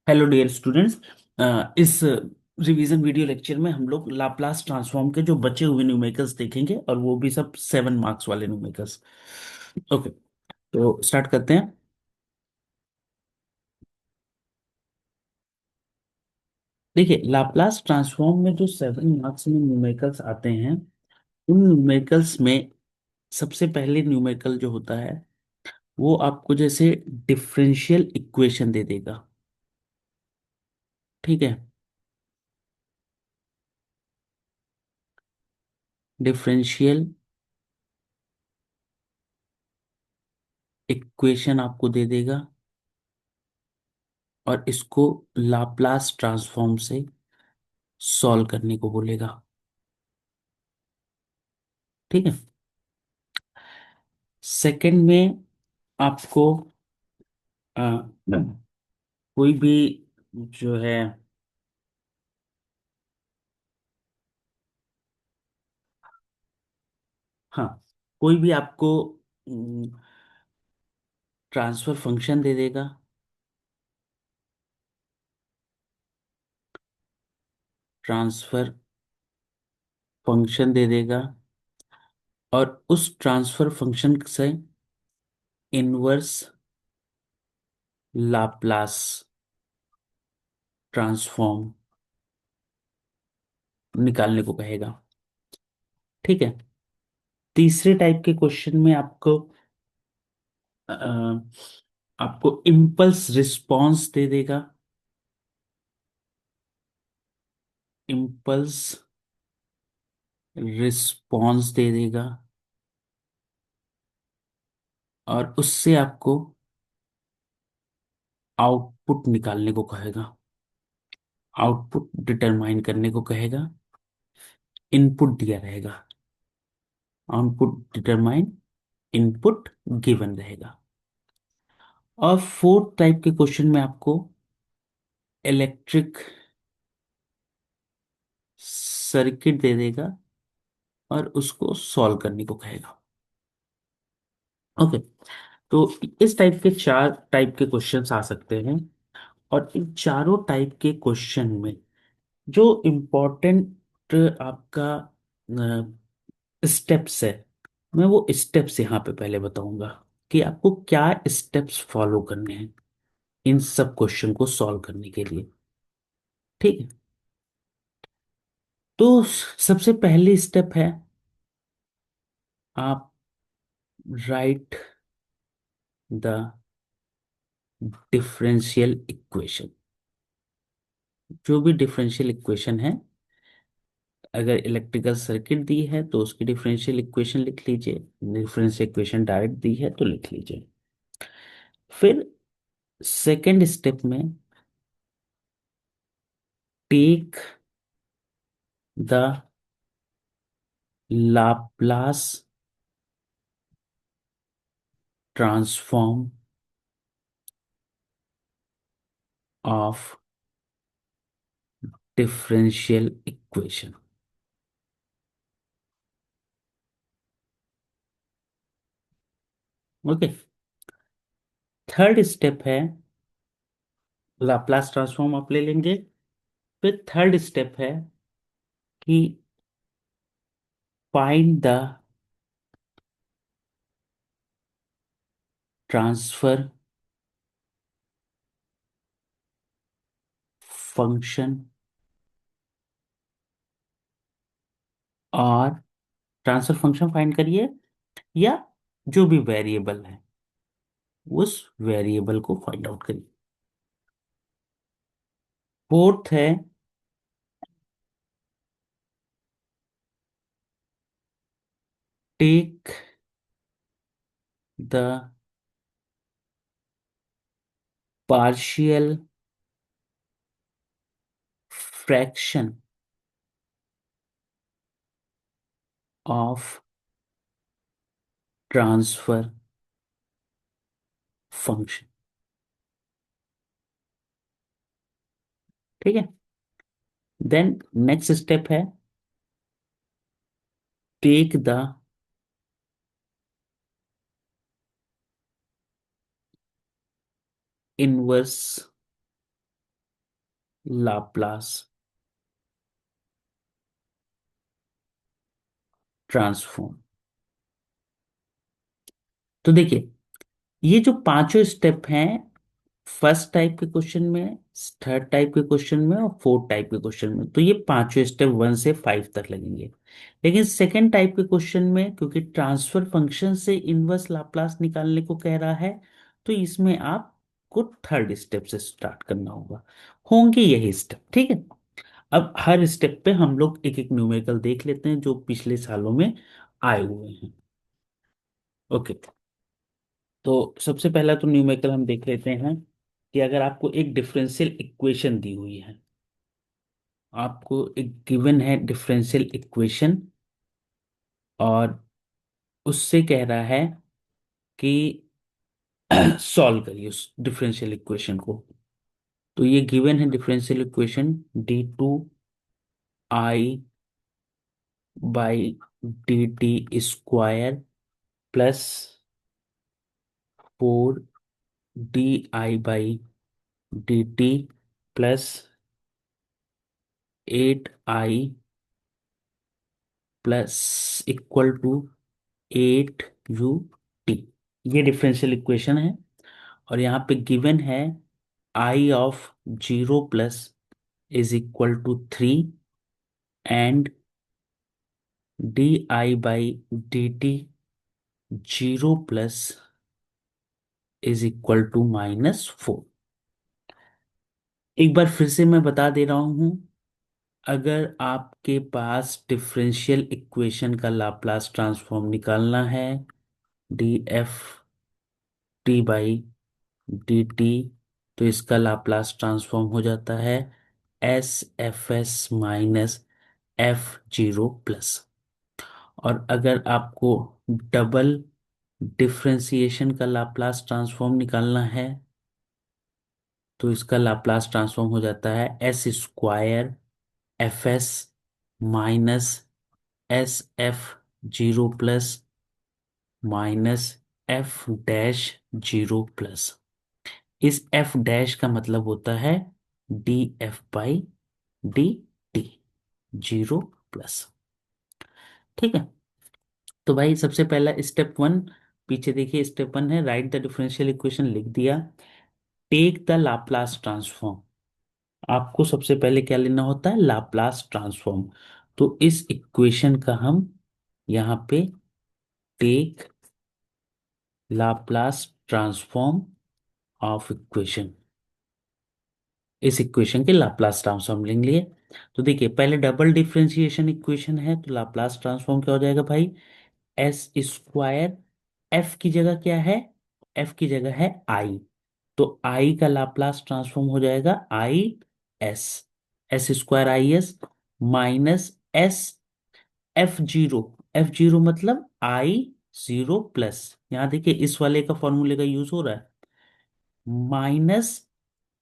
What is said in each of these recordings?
Hello dear students. इस revision video lecture में हम लोग लाप्लास ट्रांसफॉर्म के जो बचे हुए न्यूमेरिकल्स देखेंगे और वो भी सब 7 मार्क्स वाले न्यूमेरिकल्स। ओके, तो स्टार्ट करते हैं। देखिए, लाप्लास ट्रांसफॉर्म में जो 7 मार्क्स में न्यूमेरिकल्स आते हैं, उन न्यूमेरिकल्स में सबसे पहले न्यूमेरिकल जो होता है वो आपको जैसे डिफरेंशियल इक्वेशन दे देगा। ठीक है, डिफरेंशियल इक्वेशन आपको दे देगा और इसको लाप्लास ट्रांसफॉर्म से सॉल्व करने को बोलेगा। ठीक है, सेकंड में आपको अ, कोई भी जो है, हाँ, कोई भी आपको ट्रांसफर फंक्शन दे देगा। ट्रांसफर फंक्शन दे देगा और उस ट्रांसफर फंक्शन से इनवर्स लाप्लास ट्रांसफॉर्म निकालने को कहेगा। ठीक है, तीसरे टाइप के क्वेश्चन में आपको इम्पल्स रिस्पॉन्स दे देगा। इम्पल्स रिस्पॉन्स दे देगा और उससे आपको आउटपुट निकालने को कहेगा। आउटपुट डिटरमाइन करने को कहेगा। इनपुट दिया रहेगा, आउटपुट डिटरमाइन, इनपुट गिवन रहेगा। और फोर्थ टाइप के क्वेश्चन में आपको इलेक्ट्रिक सर्किट दे देगा और उसको सॉल्व करने को कहेगा। ओके, तो इस टाइप के चार टाइप के क्वेश्चंस आ सकते हैं। और इन चारों टाइप के क्वेश्चन में जो इम्पोर्टेंट आपका स्टेप्स है, मैं वो स्टेप्स यहाँ पे पहले बताऊंगा कि आपको क्या स्टेप्स फॉलो करने हैं इन सब क्वेश्चन को सॉल्व करने के लिए। ठीक है, तो सबसे पहली स्टेप है, आप राइट द डिफरेंशियल इक्वेशन। जो भी डिफरेंशियल इक्वेशन है, अगर इलेक्ट्रिकल सर्किट दी है तो उसकी डिफरेंशियल इक्वेशन लिख लीजिए। डिफरेंशियल इक्वेशन डायरेक्ट दी है तो लिख लीजिए। फिर सेकेंड स्टेप में take the Laplace transform of differential equation. Okay, third step है, लाप्लास ट्रांसफॉर्म आप ले लेंगे। फिर थर्ड स्टेप है कि फाइंड द ट्रांसफर फंक्शन और ट्रांसफर फंक्शन फाइंड करिए, या जो भी वेरिएबल है उस वेरिएबल को फाइंड आउट करिए। फोर्थ है, take the partial fraction of transfer function. ठीक है, देन नेक्स्ट स्टेप है, take the inverse Laplace transform. तो देखिए, ये जो पांचों स्टेप हैं, फर्स्ट टाइप के क्वेश्चन में, थर्ड टाइप के क्वेश्चन में और फोर्थ टाइप के क्वेश्चन में, तो ये पांचों स्टेप 1 से 5 तक लगेंगे। लेकिन सेकंड टाइप के क्वेश्चन में, क्योंकि ट्रांसफर फंक्शन से इनवर्स लाप्लास निकालने को कह रहा है, तो इसमें आपको थर्ड स्टेप से स्टार्ट करना होगा। होंगे यही स्टेप, ठीक है। अब हर स्टेप पे हम लोग एक एक न्यूमेरिकल देख लेते हैं जो पिछले सालों में आए हुए हैं। ओके, तो सबसे पहला तो न्यूमेरिकल हम देख लेते हैं कि अगर आपको एक डिफरेंशियल इक्वेशन दी हुई है, आपको एक गिवन है डिफरेंशियल इक्वेशन, और उससे कह रहा है कि सॉल्व करिए उस डिफरेंशियल इक्वेशन को। तो ये गिवन है differential equation d2i/dt² plus 4di/dt plus 8i plus equal to 8ut। ये डिफरेंशियल इक्वेशन है, और यहाँ पे गिवन है i(0 plus is equal to 3 and di/dt 0 plus is equal to -4। एक बार फिर से मैं बता दे रहा हूं, अगर आपके पास डिफरेंशियल इक्वेशन का लाप्लास ट्रांसफॉर्म निकालना है, df(t/dt), तो इसका लाप्लास ट्रांसफॉर्म हो जाता है sFs - f(0 प्लस)। और अगर आपको डबल डिफरेंशिएशन का लाप्लास ट्रांसफॉर्म निकालना है, तो इसका लाप्लास ट्रांसफॉर्म हो जाता है s²Fs - sF(0 plus) -f'(0 plus). इस f डैश का मतलब होता है df/dt 0 प्लस। ठीक है, तो भाई सबसे पहला स्टेप 1, पीछे देखिए स्टेप 1 है राइट द डिफरेंशियल इक्वेशन, लिख दिया। Take the Laplace transform. आपको सबसे पहले क्या लेना होता है? Laplace transform. तो इस इक्वेशन का हम यहाँ पे take Laplace transform of equation, इस इक्वेशन के लाप्लास ट्रांसफॉर्म लेंगे। तो देखिए, पहले डबल डिफरेंशिएशन इक्वेशन है, तो लाप्लास ट्रांसफॉर्म क्या हो जाएगा भाई? s²। f की जगह क्या है? f की जगह है i, तो i का लाप्लास ट्रांसफॉर्म हो जाएगा i(s), s²is -s(f0)। मतलब i(0 प्लस), यहां देखिए इस वाले का फॉर्मूले का यूज हो रहा है,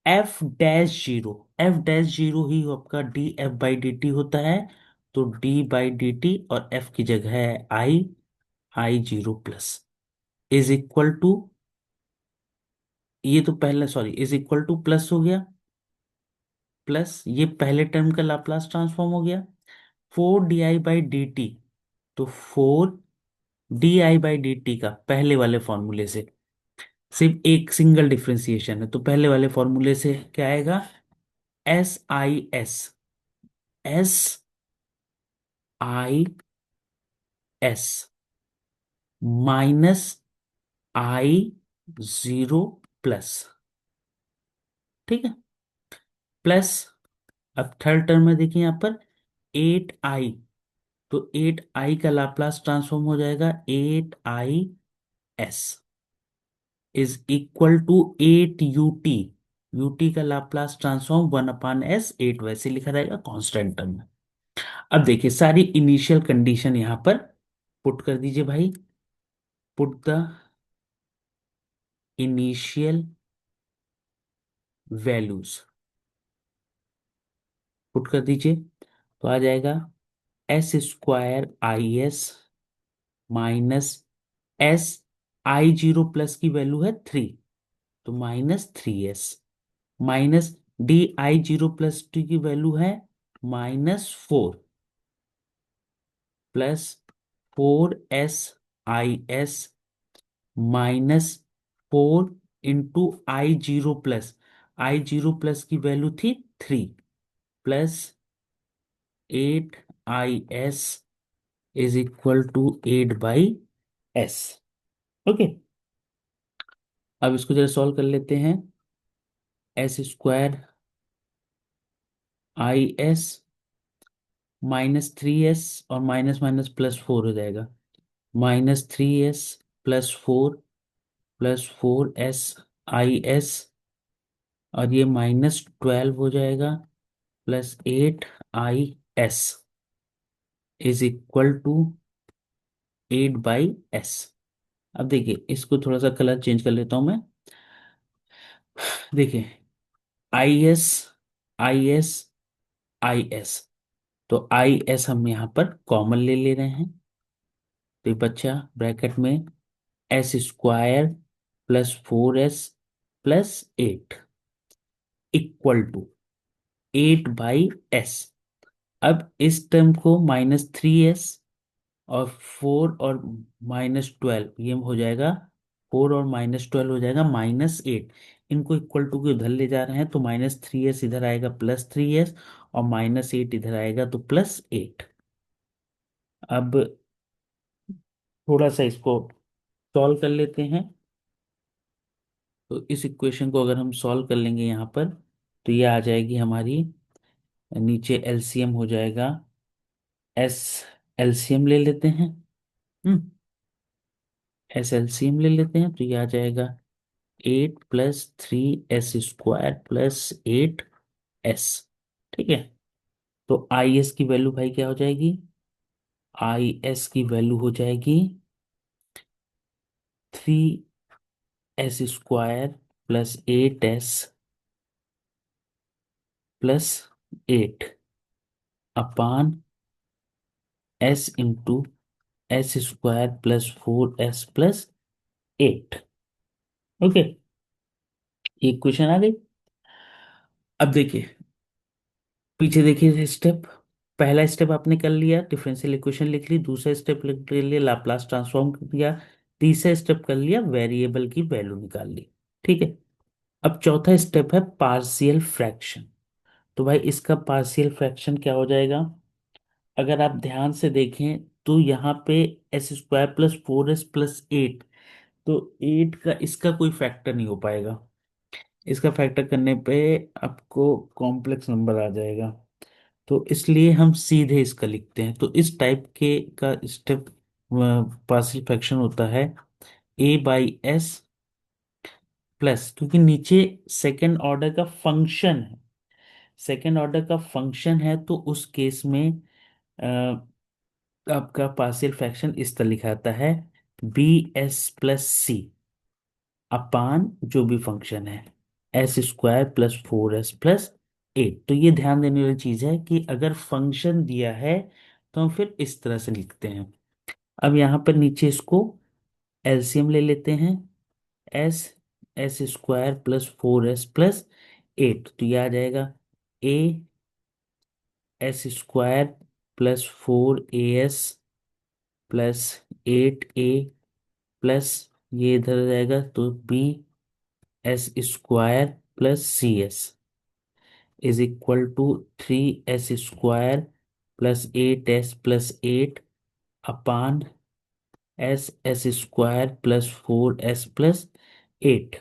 -f'(0)। f'(0) ही आपका df/dt होता है, तो d/dt और f की जगह है i(0 plus) is equal to, ये तो पहले sorry is equal two plus हो गया, प्लस ये पहले टर्म का लाप्लास ट्रांसफॉर्म हो गया 4di/dt। तो 4di/dt का पहले वाले फॉर्मूले से, सिर्फ एक सिंगल डिफरेंशिएशन है, तो पहले वाले फॉर्मूले से क्या आएगा? SIS माइनस i(0 प्लस), ठीक है, प्लस, अब थर्ड टर्म में देखिए यहाँ पर 8i, तो 8i का लाप्लास ट्रांसफॉर्म हो जाएगा 8i(s) is equal to 8ut। ut का लाप्लास ट्रांसफॉर्म 1/s, 8 वैसे लिखा रहेगा कांस्टेंट टर्म में। अब देखिए सारी इनिशियल कंडीशन यहां पर पुट कर दीजिए भाई। Put the initial values, put कर दीजिए, तो आ जाएगा s²is -s, i(0 प्लस) की वैल्यू है 3, तो -3s, माइनस di0 + t की वैल्यू है -4 प्लस 4s -4 × I0 की वैल्यू थी 3 प्लस 8is = 8/s। ओके, अब इसको जरा सॉल्व कर लेते हैं। s² -3s और माइनस माइनस +4 हो जाएगा। -3s +4 +4s और ये -12 हो जाएगा +8is = 8/s। अब देखिए इसको थोड़ा सा कलर चेंज कर लेता हूं मैं। देखिए is is is, तो is हम यहाँ पर कॉमन ले रहे हैं, तो ये बच्चा ब्रैकेट में s² +4s +8 = 8/s। अब इस टर्म को -3s और 4 और -12 ये हो जाएगा, 4 और -12 हो जाएगा -8। इनको इक्वल टू के उधर ले जा रहे हैं, तो -3s इधर आएगा +3s और -8 इधर आएगा तो +8। अब थोड़ा सा इसको सॉल्व कर लेते हैं। तो इस इक्वेशन को अगर हम सॉल्व कर लेंगे यहाँ पर, तो ये आ जाएगी हमारी, नीचे एलसीएम हो जाएगा, एस एलसीएम ले लेते हैं। हम्म एलसीएम ले लेते हैं, तो ये आ जाएगा 8 + 3s² + 8s। ठीक है, तो आई एस की वैल्यू भाई क्या हो जाएगी? आई एस की वैल्यू हो जाएगी 3s² + 8s + s² + 4s + 8। Okay, ये क्वेश्चन आ गई। अब देखिए पीछे देखिए स्टेप। पहला स्टेप आपने कर लिया, डिफरेंशियल इक्वेशन लिख ली। दूसरा स्टेप लिख लिया, लाप्लास ट्रांसफॉर्म कर दिया। तीसरा स्टेप कर लिया, वेरिएबल की वैल्यू निकाल ली। ठीक है, अब चौथा स्टेप है पार्शियल फ्रैक्शन। तो भाई इसका पार्शियल फ्रैक्शन क्या हो जाएगा? अगर आप ध्यान से देखें तो यहाँ पे s² +4s + 8, तो 8 का इसका कोई फैक्टर नहीं हो पाएगा। इसका फैक्टर करने पे आपको कॉम्प्लेक्स नंबर आ जाएगा, तो इसलिए हम सीधे इसका लिखते हैं। तो इस टाइप के का स्टेप पार्शियल फ्रैक्शन होता है a/s प्लस, क्योंकि नीचे सेकेंड ऑर्डर का फंक्शन है, सेकेंड ऑर्डर का फंक्शन है, तो उस केस में आपका पार्शियल फ्रैक्शन इस तरह लिखा जाता है bs + c अपान जो भी फंक्शन है s² +4s + 8। तो ये ध्यान देने वाली चीज है कि अगर फंक्शन दिया है तो हम फिर इस तरह से लिखते हैं। अब यहाँ पर नीचे इसको एलसीएम ले लेते हैं, एस s² +4s + 8, तो ये आ जाएगा a s² +4as + 8a plus ये इधर आ जाएगा, तो b s² + 4s = 3s² + 8s + 8 अपान s² +4s + 8।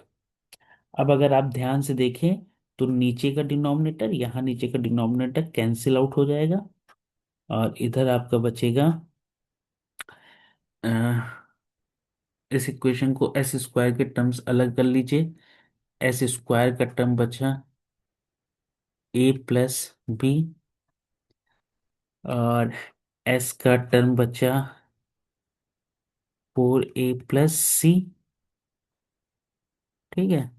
अब अगर आप ध्यान से देखें तो नीचे का डिनोमिनेटर, यहाँ नीचे का डिनोमिनेटर कैंसिल आउट हो जाएगा और इधर आपका बचेगा, अ, इस इक्वेशन को s² के टर्म्स अलग कर लीजिए। s² का टर्म बचा a + b और s का टर्म बचा 4a + c। ठीक है,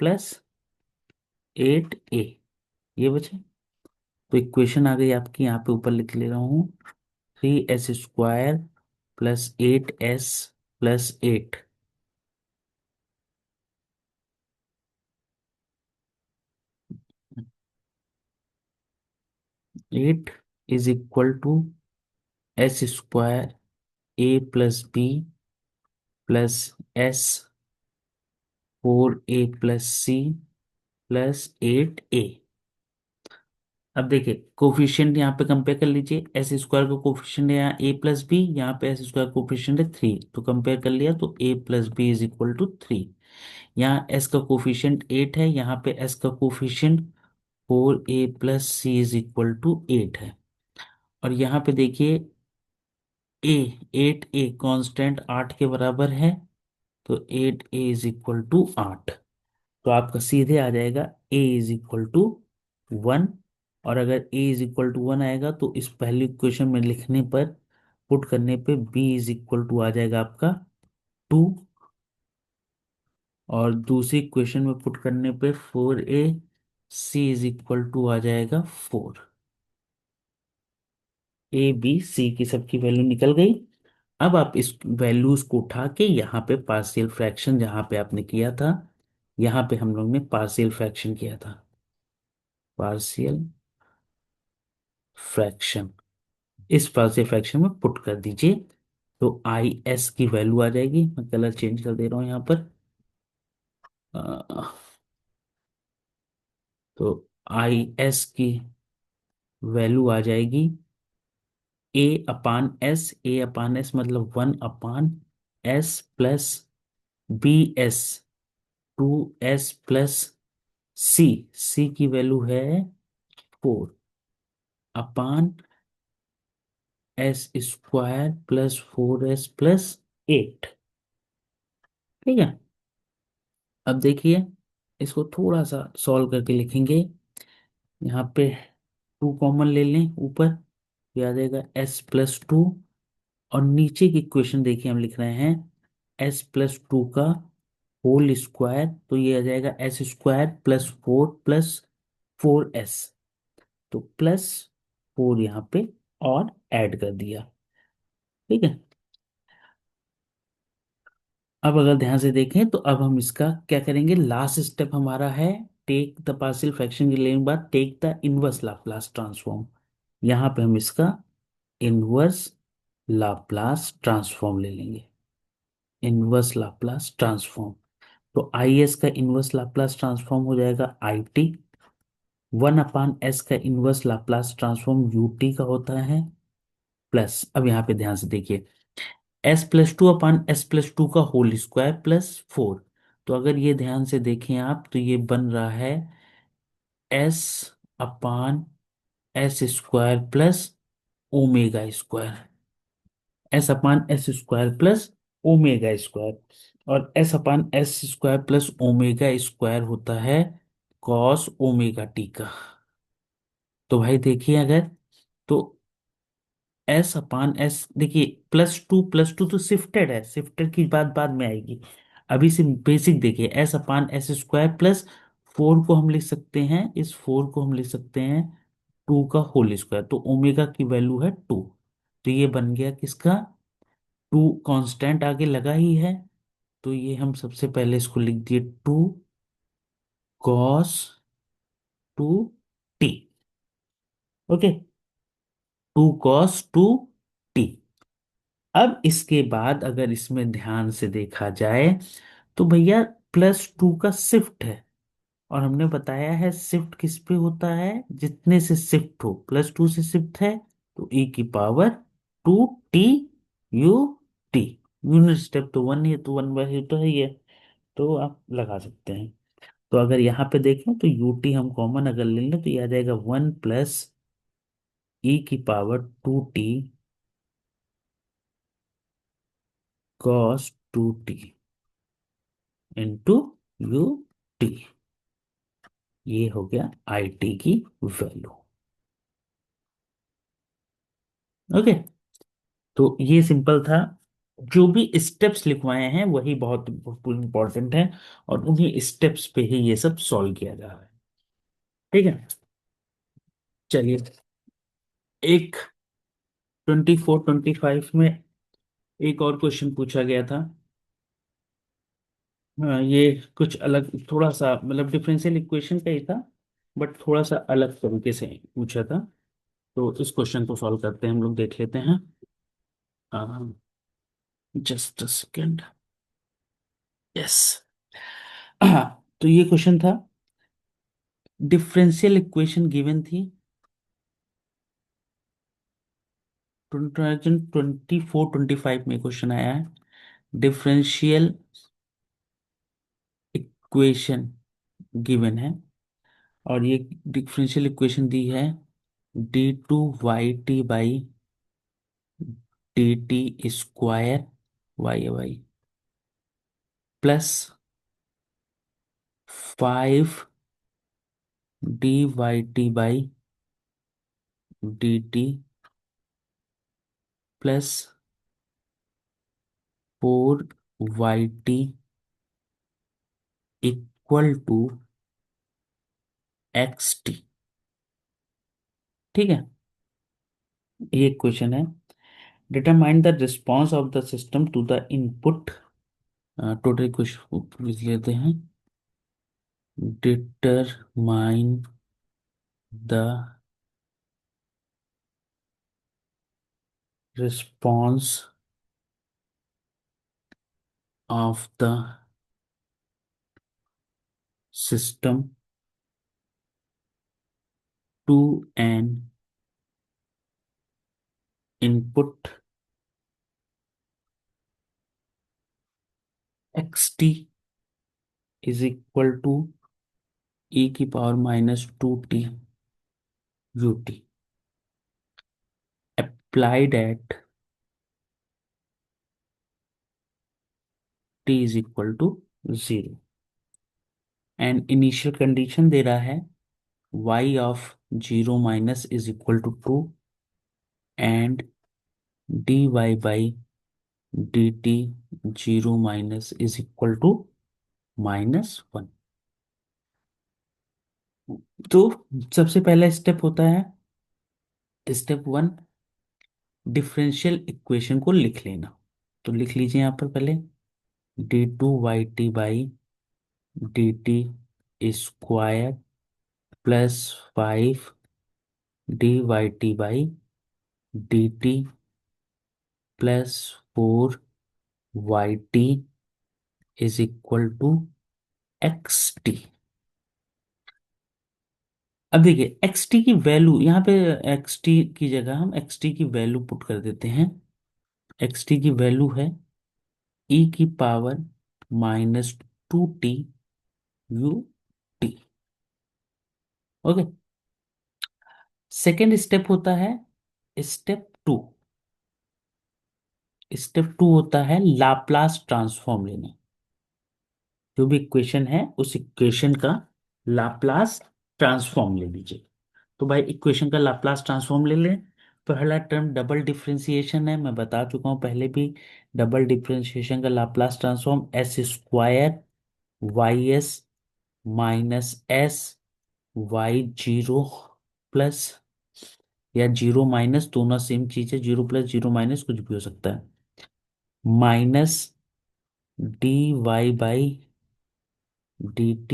+8a ये बचे। तो इक्वेशन आ गई आपकी, यहाँ पे ऊपर लिख ले रहा हूँ, 3s² +8s + 8। 8 is equal to S square A plus B plus S 4a+c plus 8a। अब देखिए कोफिशिएंट यहाँ पे कंपेयर कर लीजिए, एस स्क्वायर का कोफिशिएंट है यहाँ ए प्लस बी, यहाँ पे एस स्क्वायर कोफिशिएंट है 3, तो कंपेयर कर लिया तो a plus B is equal to 3। यहाँ एस का कोफिशिएंट 8 है, यहाँ पे एस का coefficient 4a+c is equal to 8 है। और यहाँ पे देखिए ए 8a कांस्टेंट 8 के बराबर है, तो 8a इज इक्वल टू 8। तो आपका सीधे आ जाएगा a इज इक्वल टू 1। और अगर a इज इक्वल टू 1 आएगा तो इस पहली इक्वेशन में लिखने पर, पुट करने पे b इज इक्वल टू आ जाएगा आपका 2। और दूसरी इक्वेशन में पुट करने पे 4a c is equal to आ जाएगा 4। ए बी सी की सबकी वैल्यू निकल गई। अब आप इस वैल्यूज को उठा के यहाँ पे पार्शियल फ्रैक्शन जहाँ पे आपने किया था, यहाँ पे हम लोग ने पार्शियल फ्रैक्शन किया था, पार्शियल फ्रैक्शन, इस पार्शियल फ्रैक्शन में पुट कर दीजिए। तो आई एस की वैल्यू आ जाएगी, मैं कलर चेंज कर दे रहा हूँ यहाँ पर। अ, तो आई एस की वैल्यू आ जाएगी ए अपान एस मतलब 1/s plus B S 2s plus C, C की वैल्यू है 4/s स्क्वायर प्लस 4s+8। ठीक है। अब देखिए इसको थोड़ा सा सॉल्व करके लिखेंगे। यहाँ पे 2 कॉमन ले लें ऊपर, ये आ जाएगा s+2। और नीचे की इक्वेशन देखिए हम लिख रहे हैं s+2 का होल स्क्वायर, तो ये आ जाएगा एस स्क्वायर प्लस 4+4s, तो +4 यहाँ पे और ऐड कर दिया। ठीक है। अब अगर ध्यान से देखें तो अब हम इसका क्या करेंगे, लास्ट स्टेप हमारा है टेक द पार्शियल फ्रैक्शन के लेने के बाद take the inverse Laplace transform. यहाँ पे हम इसका इनवर्स लाप्लास ट्रांसफॉर्म ले लेंगे, इनवर्स लाप्लास ट्रांसफॉर्म। तो आई एस का इनवर्स लाप्लास ट्रांसफॉर्म हो जाएगा आई टी, 1/s का inverse Laplace transform you T का होता है, प्लस अब यहाँ पे ध्यान से देखिए s+2/s+2 का होल स्क्वायर +4। तो अगर ये ध्यान से देखें आप तो ये बन रहा है s/s square plus omega square, s/s square plus omega square. और s/s square plus omega square होता है कॉस ओमेगा टी का। तो भाई देखिए अगर, तो s/s देखिए +2 तो शिफ्टेड है, शिफ्टेड की बात बाद में आएगी। अभी से बेसिक देखिए s/s स्क्वायर प्लस 4 को हम लिख सकते हैं, इस 4 को हम लिख सकते हैं 2 का होल स्क्वायर, तो ओमेगा की वैल्यू है 2। तो ये बन गया किसका, 2 कांस्टेंट आगे लगा ही है, तो ये हम सबसे पहले इसको लिख दिए 2 cos 2t। Okay, 2 cos 2t। अब इसके बाद अगर इसमें ध्यान से देखा जाए तो भैया +2 का शिफ्ट है, और हमने बताया है शिफ्ट किस पे होता है, जितने से शिफ्ट हो, +2 से शिफ्ट है तो e⁻2t u t। Unit step तो 1 है, तो 1/2 तो है ही है, तो आप लगा सकते हैं। तो अगर यहाँ पे देखें तो ut हम कॉमन अगर ले लें तो ये आ जाएगा 1 + e⁻2t cos 2t into U T. ये हो गया आई टी की वैल्यू। ओके, तो ये सिंपल था। जो भी स्टेप्स लिखवाए हैं वही बहुत इंपॉर्टेंट है, और उन्हीं स्टेप्स पे ही ये सब सॉल्व किया जा रहा है। ठीक है। चलिए, एक 24-25 में एक और क्वेश्चन पूछा गया था। हाँ, ये कुछ अलग, थोड़ा सा मतलब डिफरेंशियल इक्वेशन का ही था, बट थोड़ा सा अलग तरीके से पूछा था। तो इस क्वेश्चन को सॉल्व करते हैं, हम लोग देख लेते हैं। Just a second. यस। तो ये क्वेश्चन था, डिफरेंशियल इक्वेशन गिवन थी, 2024-25 में क्वेश्चन आया है। डिफरेंशियल इक्वेशन गिवन है, और ये डिफरेंशियल इक्वेशन दी है d2yt/dt y plus 5 dy/dt plus 4yt equal to xt। ठीक है, ये क्वेश्चन है। Determine the response of the system to the input. Total question लिख लेते हैं। Determine the response of the system to an input xt is equal to e⁻²t ut applied at t is equal to 0। And initial condition दे रहा है y of 0 is equal to 2 and dy/dt 0 is equal to -1। तो सबसे पहला step होता है, step 1, differential equation को लिख लेना। तो लिख लीजिए यहाँ पर पहले d2yt/dt plus 5 dy/dt plus 4yt is equal to xt। अब देखिए xt की वैल्यू यहाँ पे, xt की जगह हम xt की वैल्यू पुट कर देते हैं। xt की वैल्यू है e⁻²t ut। Okay. Second step होता है स्टेप 2। स्टेप 2 होता है लाप्लास ट्रांसफॉर्म लेना। जो भी इक्वेशन है उस इक्वेशन का लाप्लास ट्रांसफॉर्म ले लीजिए। तो भाई इक्वेशन का लाप्लास ट्रांसफॉर्म ले लें। पहला टर्म डबल डिफरेंशिएशन है, मैं बता चुका हूं पहले भी। डबल डिफरेंशिएशन का Laplace transform s²y/s y0 plus, या 0 - दोनों सेम चीज है, 0 + 0 - कुछ भी हो सकता है, माइनस dy/dt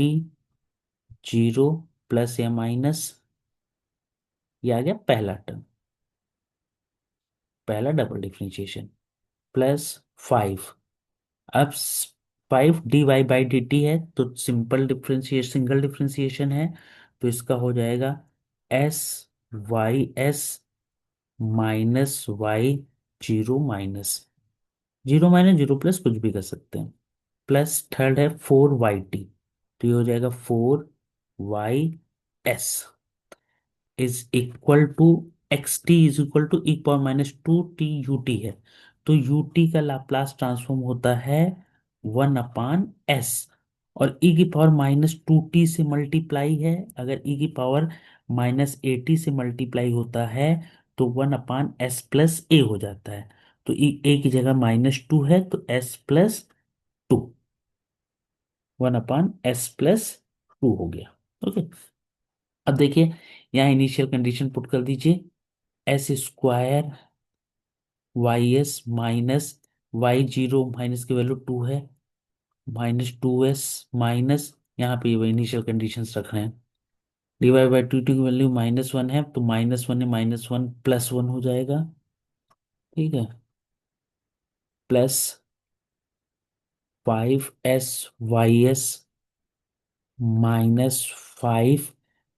0 + या माइनस, ये आ गया पहला टर्म, पहला डबल डिफरेंशिएशन, प्लस 5। अब 5 dy/dt है तो सिंपल डिफरेंशिएशन, सिंगल डिफरेंशिएशन है, तो इसका हो जाएगा s/y/s -y0 - 0 - 0 कुछ भी कर सकते हैं, प्लस थर्ड है 4yt, तो ये हो जाएगा 4y/s is equal to xt is equal to e⁻²t ut है। तो ut का लाप्लास ट्रांसफॉर्म होता है 1/s, और e⁻²t से मल्टीप्लाई है, अगर e⁻−at से मल्टीप्लाई होता है तो 1/s+a हो जाता है। तो a की जगह -2 है तो s+2, 1/s+2 हो गया। ओके। अब देखिए यहाँ इनिशियल कंडीशन पुट कर दीजिए, s²y/s माइनस की वैल्यू 2 है, -2s माइनस, यहाँ पे इनिशियल कंडीशंस रख रहे हैं, डिवाइड बाई टू, की वैल्यू -1 है, तो -1 है, -1 +1 हो जाएगा। ठीक है। Plus 5s y s -5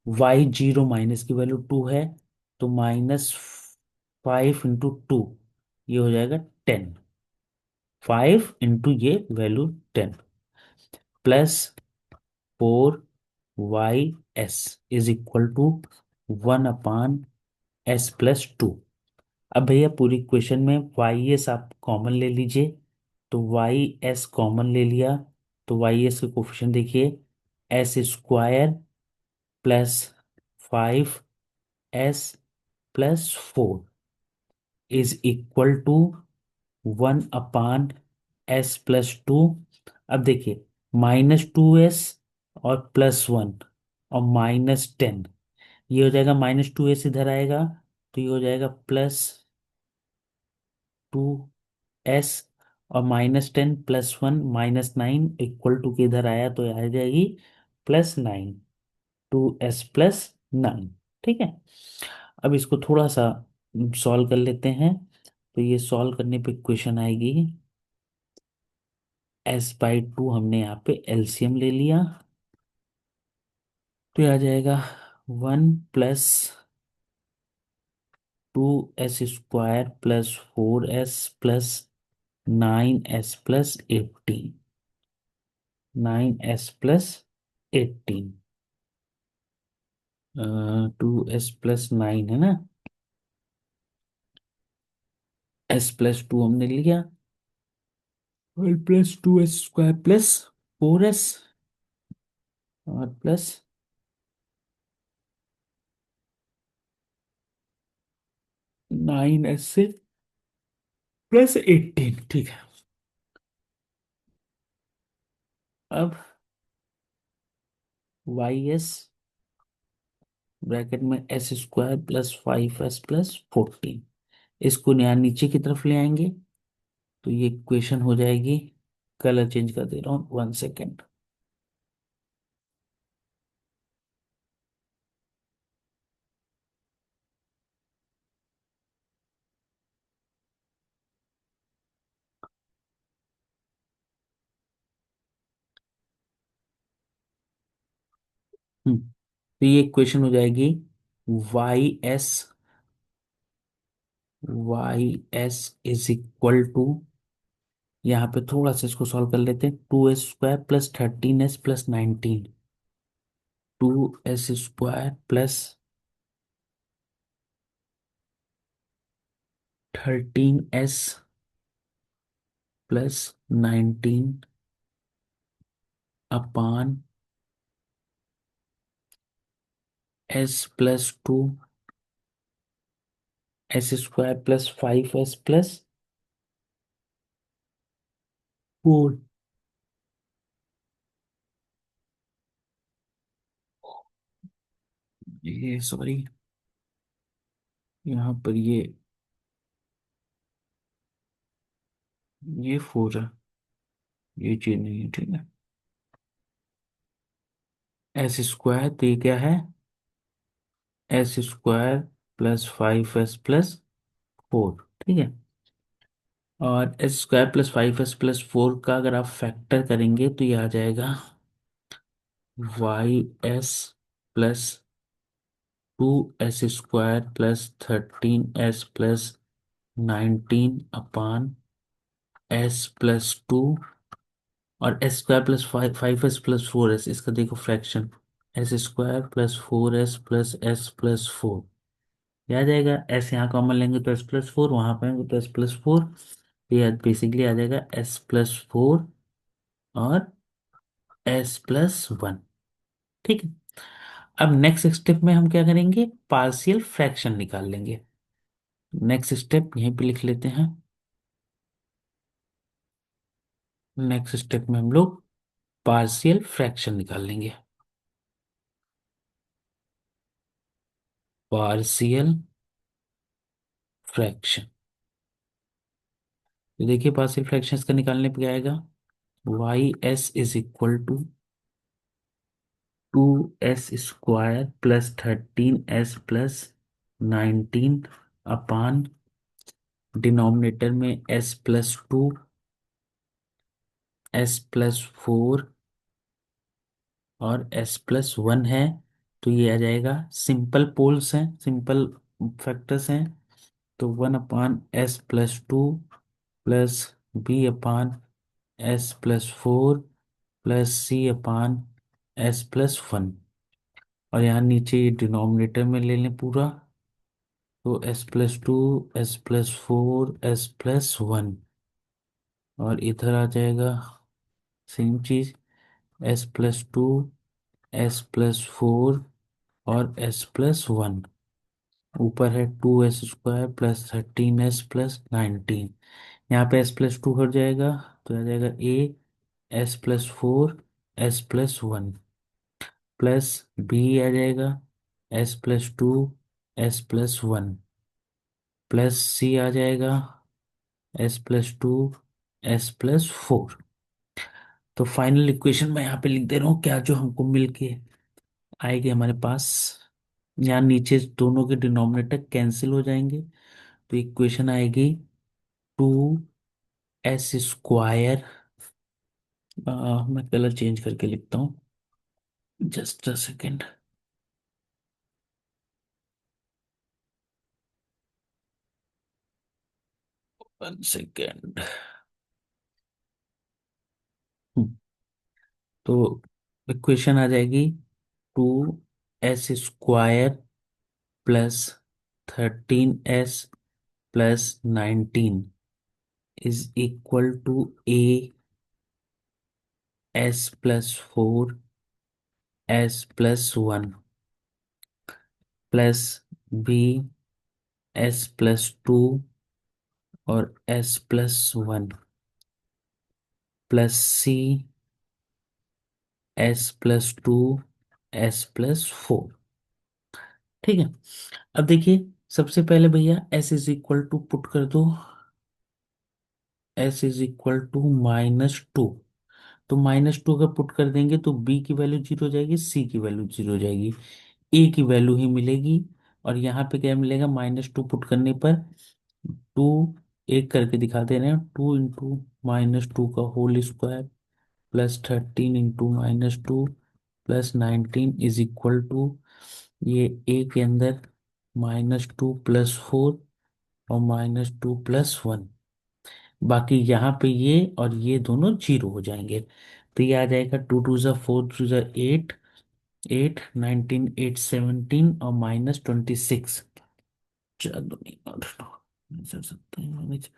y0, minus की वैल्यू 2 है, तो -5 × 2, ये हो जाएगा 10। 5 ये value 10, +4 y s is equal to 1/s+2। अब भैया पूरी क्वेश्चन में वाई एस आप कॉमन ले लीजिए, तो वाई एस कॉमन ले लिया, तो वाई एस के कोफिशिएंट देखिए, s² +5s+4 is equal to 1/s+2। अब देखिए, -2s और +1 और -10, ये हो जाएगा, -2s इधर आएगा, तो ये हो जाएगा +2s, और -10 +1 -9 इक्वल टू के इधर आया, तो आ जाएगी +9, 2s+9। ठीक है। अब इसको थोड़ा सा सॉल्व कर लेते हैं। तो ये सॉल्व करने पे क्वेश्चन आएगी, s/2 हमने यहाँ पे एलसीएम ले लिया, तो ये आ जाएगा 1 + 2s² +4s+9s+18, 9s+18, 2s+9 है ना, s+2 हमने लिया, और +2s² +4s और प्लस 9s से +18। ठीक है। अब y s ब्रैकेट में s² +5s+14, इसको यहाँ नीचे की तरफ ले आएंगे, तो ये इक्वेशन हो जाएगी। कलर चेंज कर दे रहा हूँ, 1 सेकेंड। तो ये इक्वेशन हो जाएगी, y s is equal to, यहाँ पे थोड़ा सा इसको सॉल्व कर लेते हैं, 2s² +13s+19, 2s²+13s+19 अपान s+2, s² +5s+4। ये सॉरी, यहाँ पर ये 4 है, ये चीज नहीं है। ठीक है। s² तो ये क्या है, s² +5s+4। ठीक है। और s² +5s+4 का अगर आप फैक्टर करेंगे, तो ये आ जाएगा y s +2s² +13s+19 अपान s+2, और s² +5s+4s, इसका देखो फ्रैक्शन, s² +4s+s+4, ये आ जाएगा। s यहाँ कॉमन लेंगे तो s+4, वहां पाएंगे तो s+4, ये बेसिकली आ जाएगा s+4 और s+1। ठीक है। अब नेक्स्ट स्टेप में हम क्या करेंगे, पार्शियल फ्रैक्शन निकाल लेंगे। नेक्स्ट स्टेप यहीं पे लिख लेते हैं। नेक्स्ट स्टेप में हम लोग पार्शियल फ्रैक्शन निकाल लेंगे। पार्शियल फ्रैक्शन, तो देखिए पार्शियल फ्रैक्शन का निकालने पे क्या आएगा, y s is equal to 2s² plus 13s+19 upon denominator में s+2 s+4 और s+1 है। तो ये आ जाएगा, सिंपल पोल्स हैं, सिंपल फैक्टर्स हैं। तो 1/s+2 plus b/s+4 plus c/s+1। और यहाँ नीचे ये डिनोमिनेटर में ले लें पूरा। तो s+2 s+4 s+1, और इधर आ जाएगा सेम चीज, s+2 s+4 और s+1। ऊपर है 2s² प्लस 13s+19। यहाँ पे s+2 हट जाएगा, तो आ जाएगा s+4 s+1 प्लस b आ जाएगा s+2 s+1 प्लस c आ जाएगा s+2 s+4। तो फाइनल इक्वेशन मैं यहाँ पे लिख दे रहा हूँ, क्या जो हमको मिल के आएगी हमारे पास। यहाँ नीचे दोनों के डिनोमिनेटर कैंसिल हो जाएंगे, तो इक्वेशन आएगी 2s²। मैं कलर चेंज करके लिखता हूँ, जस्ट अ सेकेंड। 1 सेकेंड। तो इक्वेशन आ जाएगी 2s² plus 13s+19 is equal to s+4 s+1 plus b s+2 और s+1 plus c s+2 s+4। ठीक है। अब देखिए, सबसे पहले भैया s = पुट कर दो, s = -2। तो -2 अगर पुट कर देंगे तो b की वैल्यू जीरो हो जाएगी, c की वैल्यू जीरो हो जाएगी, a की वैल्यू ही मिलेगी। और यहाँ पे क्या मिलेगा, -2 पुट करने पर 2 एक करके दिखा दे रहे हैं, 2 × -2 का whole square plus 13 × -2 plus 19 is equal to, ये ए के अंदर -2 + 4 और -2 + 1। बाकी यहाँ पे ये और ये दोनों जीरो हो जाएंगे। तो ये आ जाएगा 2 × 2 = 4, 2 × 8, 8 19 8 17 और -26। चार दूनी आठ, नौ, 17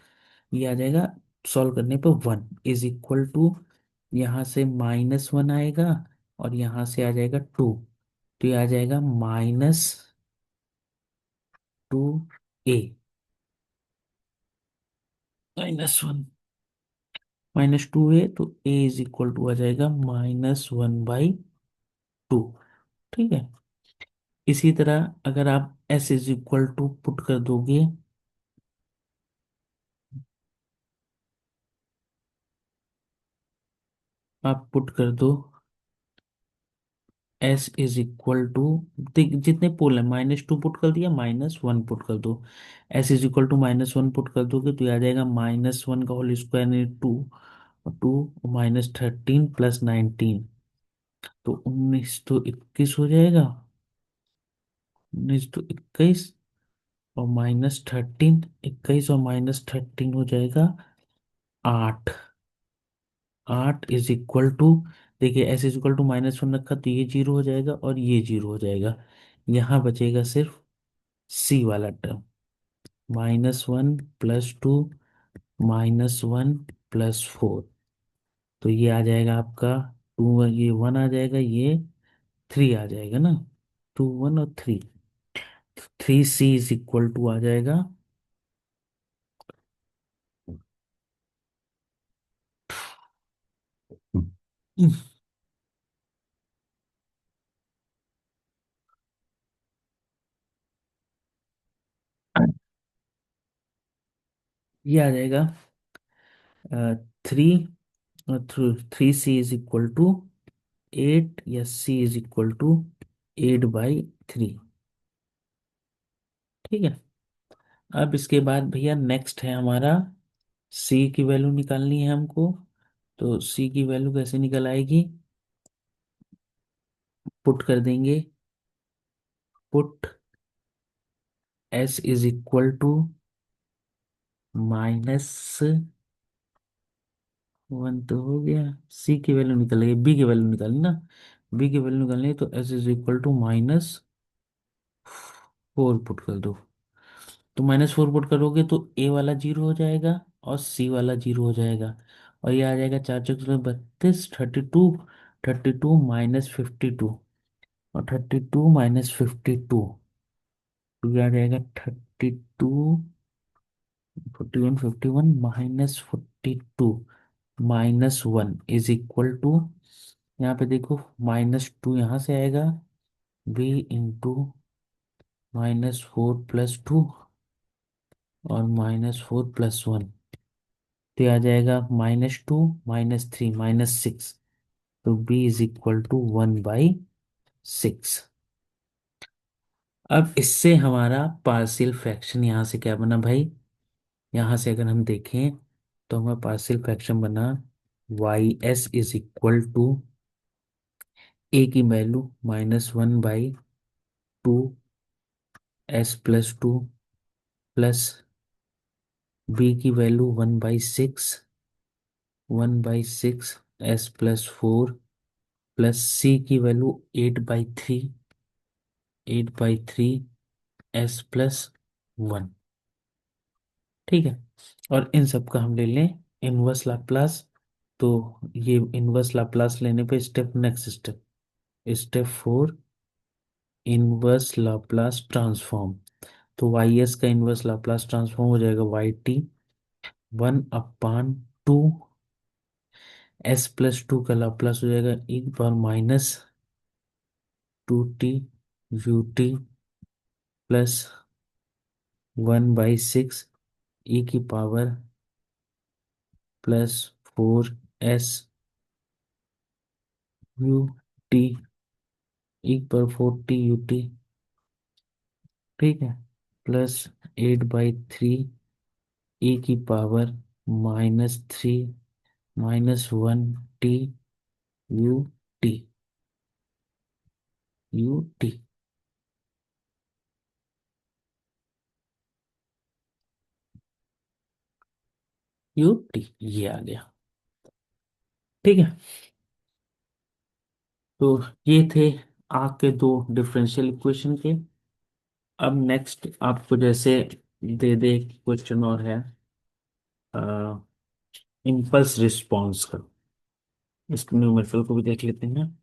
ये आ जाएगा। सॉल्व करने पर 1 इज इक्वल टू, यहाँ से -1 आएगा और यहाँ से आ जाएगा 2। तो ये आ जाएगा -2a -1 -2a। तो a इज इक्वल टू आ जाएगा -1/2। ठीक है। इसी तरह अगर आप s = पुट कर दोगे, आप पुट कर दो s जितने पोल है, -2 पुट कर दिया, -1 पुट कर दो। s = -1 पुट कर दोगे तो ये आ जाएगा -1 का होल स्क्वायर नहीं, 2, और 2 -13 + 19, तो 19 तो 21 हो जाएगा, 19 तो 21, और -13, 21 और -13 हो जाएगा 8। 8 इज इक्वल टू, देखिए s = -1 रखा तो ये जीरो हो जाएगा और ये जीरो हो जाएगा। यहाँ बचेगा सिर्फ सी वाला टर्म, -1 + 2 -1 + 4। तो ये आ जाएगा आपका 2, ये 1 आ जाएगा, ये 3 आ जाएगा ना, 2 1 और 3, 3c इज इक्वल टू आ जाएगा। ये आ जाएगा 3, 3c इज इक्वल टू 8 या C इज इक्वल टू 8/3। ठीक है। अब इसके बाद भैया नेक्स्ट है हमारा, C की वैल्यू निकालनी है हमको। तो C की वैल्यू कैसे निकल आएगी? पुट कर देंगे। Put S is equal to -1 तो हो गया। C की वैल्यू निकल गई, B की वैल्यू निकालनी ना। B की वैल्यू निकालनी है तो S is equal to -4 put कर दो। तो -4 पुट करोगे तो A वाला जीरो हो जाएगा और C वाला जीरो हो जाएगा। और ये आ जाएगा 4×32, 32 -52, और 32 - 52, तो ये आ जाएगा 32, 41 -42 -1 इज इक्वल टू, यहाँ पे देखो -2 यहाँ से आएगा, B इंटू -4 + 2 और -4 + 1, तो ये आ जाएगा -2 -3 -6, तो B इज इक्वल टू 1/6। अब इससे हमारा पार्शियल फ्रैक्शन यहाँ से क्या बना भाई? यहाँ से अगर हम देखें तो हमारा पार्शियल फ्रैक्शन बना YS is equal to A की वैल्यू -1/2 S + 2 प्लस B की वैल्यू 1/6, 1/6 S + 4 प्लस C की वैल्यू 8/3, 8/3 S + 1। ठीक है। और इन सब का हम ले लें इनवर्स लाप्लास। तो ये इनवर्स लाप्लास लेने पे step, next step, step 4, inverse Laplace transform. तो वाई एस का इनवर्स लाप्लास ट्रांसफॉर्म हो जाएगा YT 1/2, S + 2 का लाप्लास हो जाएगा e⁻²t plus 1/6 e⁻⁴s e⁻4t ut। ठीक है। Plus 8/3 e⁻³ -1t ut, ut। ये आ गया। ठीक है। तो ये थे आपके दो डिफरेंशियल इक्वेशन के। अब नेक्स्ट आपको जैसे दे दे क्वेश्चन और है इम्पल्स रिस्पॉन्स का, इस न्यूमेरिकल को भी देख लेते हैं।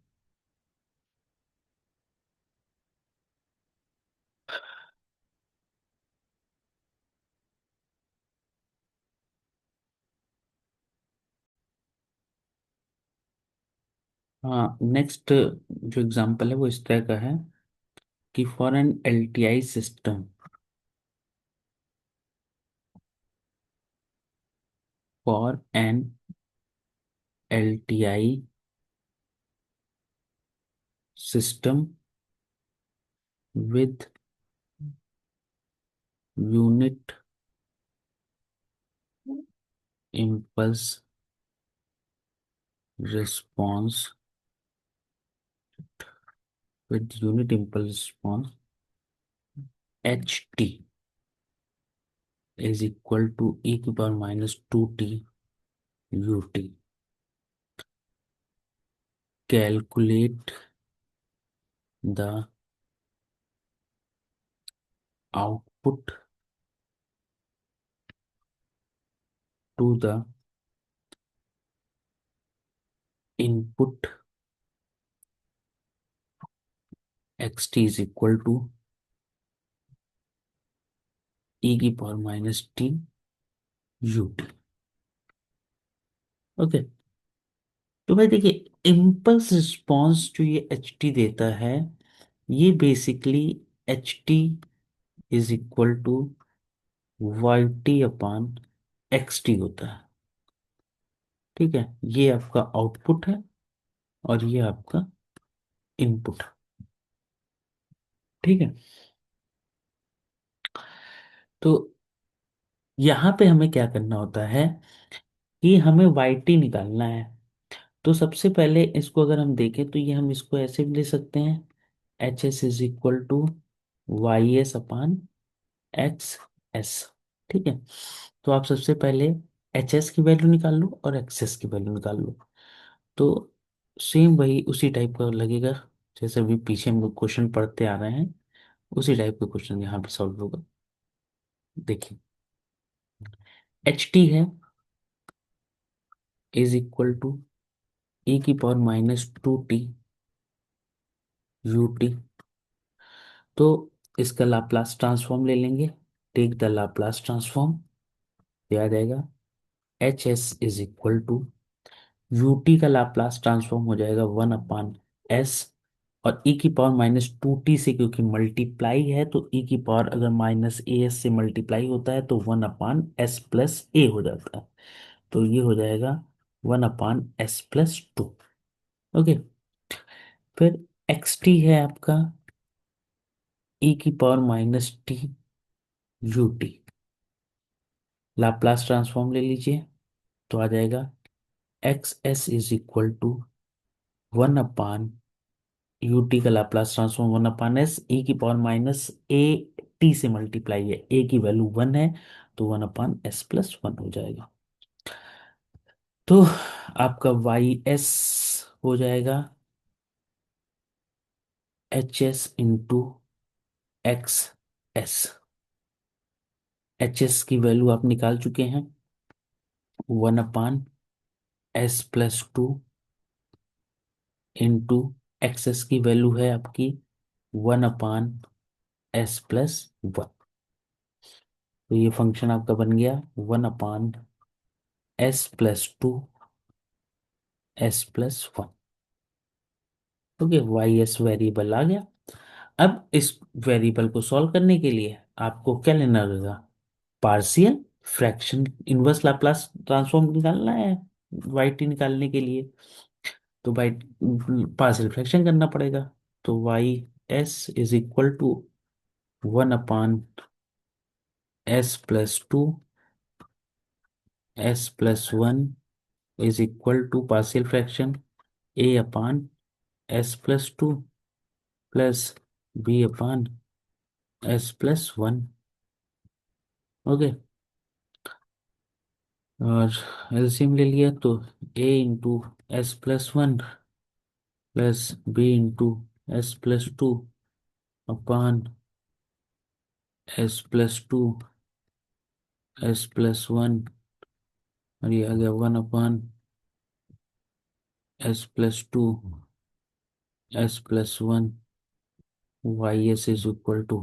हाँ, नेक्स्ट जो एग्जांपल है वो इस तरह का है कि for an LTI system, for an LTI system with unit impulse response, with unit impulse response HT is equal to e⁻²t ut. Calculate the output to the input xt is equal to e⁻⁻t ut। Okay. तो भाई देखिए, impulse response जो ये H T देता है, ये basically H T is equal to YT/XT होता है। ठीक है, ये आपका आउटपुट है और ये आपका इनपुट। ठीक है। तो यहाँ पे हमें क्या करना होता है कि हमें वाई टी निकालना है। तो सबसे पहले इसको अगर हम देखें तो ये हम इसको ऐसे भी ले सकते हैं, H S is equal to Y S upon X S. ठीक है। तो आप सबसे पहले एच एस की वैल्यू निकाल लो और एक्स एस की वैल्यू निकाल लो। तो सेम वही उसी टाइप का लगेगा जैसे अभी पीछे हम लोग क्वेश्चन पढ़ते आ रहे हैं, उसी टाइप का क्वेश्चन यहाँ पे सॉल्व होगा। देखिए, एच टी है इज इक्वल टू e की power minus two T U T. तो इसका लाप्लास ट्रांसफॉर्म ले लेंगे, टेक द लाप्लास ट्रांसफॉर्म, ये आ जाएगा H S is equal to U T का लाप्लास ट्रांसफॉर्म हो जाएगा वन अपान एस, और e की पावर माइनस टू टी से क्योंकि मल्टीप्लाई है तो e की पावर अगर माइनस ए एस से मल्टीप्लाई होता है तो one upon S plus A हो जाता है। तो ये हो जाएगा one upon S plus two. Okay. फिर एक्स टी है आपका e की power minus T U T, Laplace transform ले लीजिए तो आ जाएगा X S is equal to one upon U T का Laplace transform one upon S, E की पावर माइनस ए टी से मल्टीप्लाई है, ए की वैल्यू वन है तो one upon S plus one हो जाएगा। तो आपका वाई एस हो जाएगा H S into X S. H S की वैल्यू आप निकाल चुके हैं, one upon S plus to into X S की वैल्यू है आपकी one upon S plus one. तो ये फंक्शन आपका बन गया one upon S plus two S plus one. Okay, Y S variable आ गया। अब इस वेरिएबल को सॉल्व करने के लिए आपको क्या लेना होगा, partial fraction inverse Laplace transform निकालना है वाई टी निकालने के लिए। तो बाई पार्शियल फ्रैक्शन करना पड़ेगा। तो Y S is equal to one upon S plus two S plus one is equal to partial fraction A upon S plus two plus B upon S plus one. Okay. और LCM ले लिया तो A into S plus one plus B into S plus two upon S plus two S plus one, और ये आ गया one upon S plus two S plus one Y S is equal to.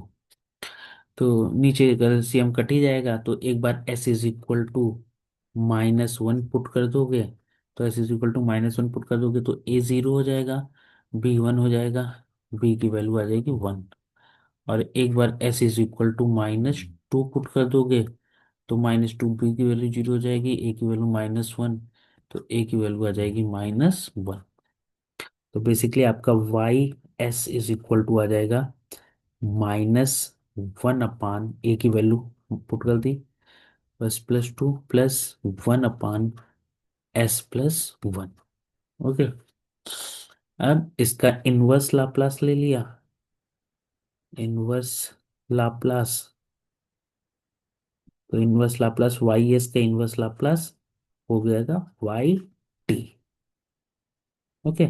तो नीचे अगर LCM cut ही जाएगा तो एक बार S is equal to minus one put कर दोगे, तो S is equal to minus one put कर दोगे तो ए जीरो हो जाएगा, बी वन हो जाएगा, बी की वैल्यू आ जाएगी वन। और एक बार S is equal to minus two put कर दोगे तो माइनस टू, बी की वैल्यू जीरो हो जाएगी, ए की वैल्यू माइनस वन, तो ए की वैल्यू आ जाएगी माइनस वन। तो बेसिकली आपका Y S is equal to आ जाएगा माइनस वन अपान ए की वैल्यू पुट कर दी बस plus two plus one upon S plus one. Okay. अब इसका इनवर्स लाप्लास ले लिया, इनवर्स लाप्लास, तो इनवर्स लाप्लास वाई एस का इनवर्स लाप्लास हो जाएगा Y T. Okay,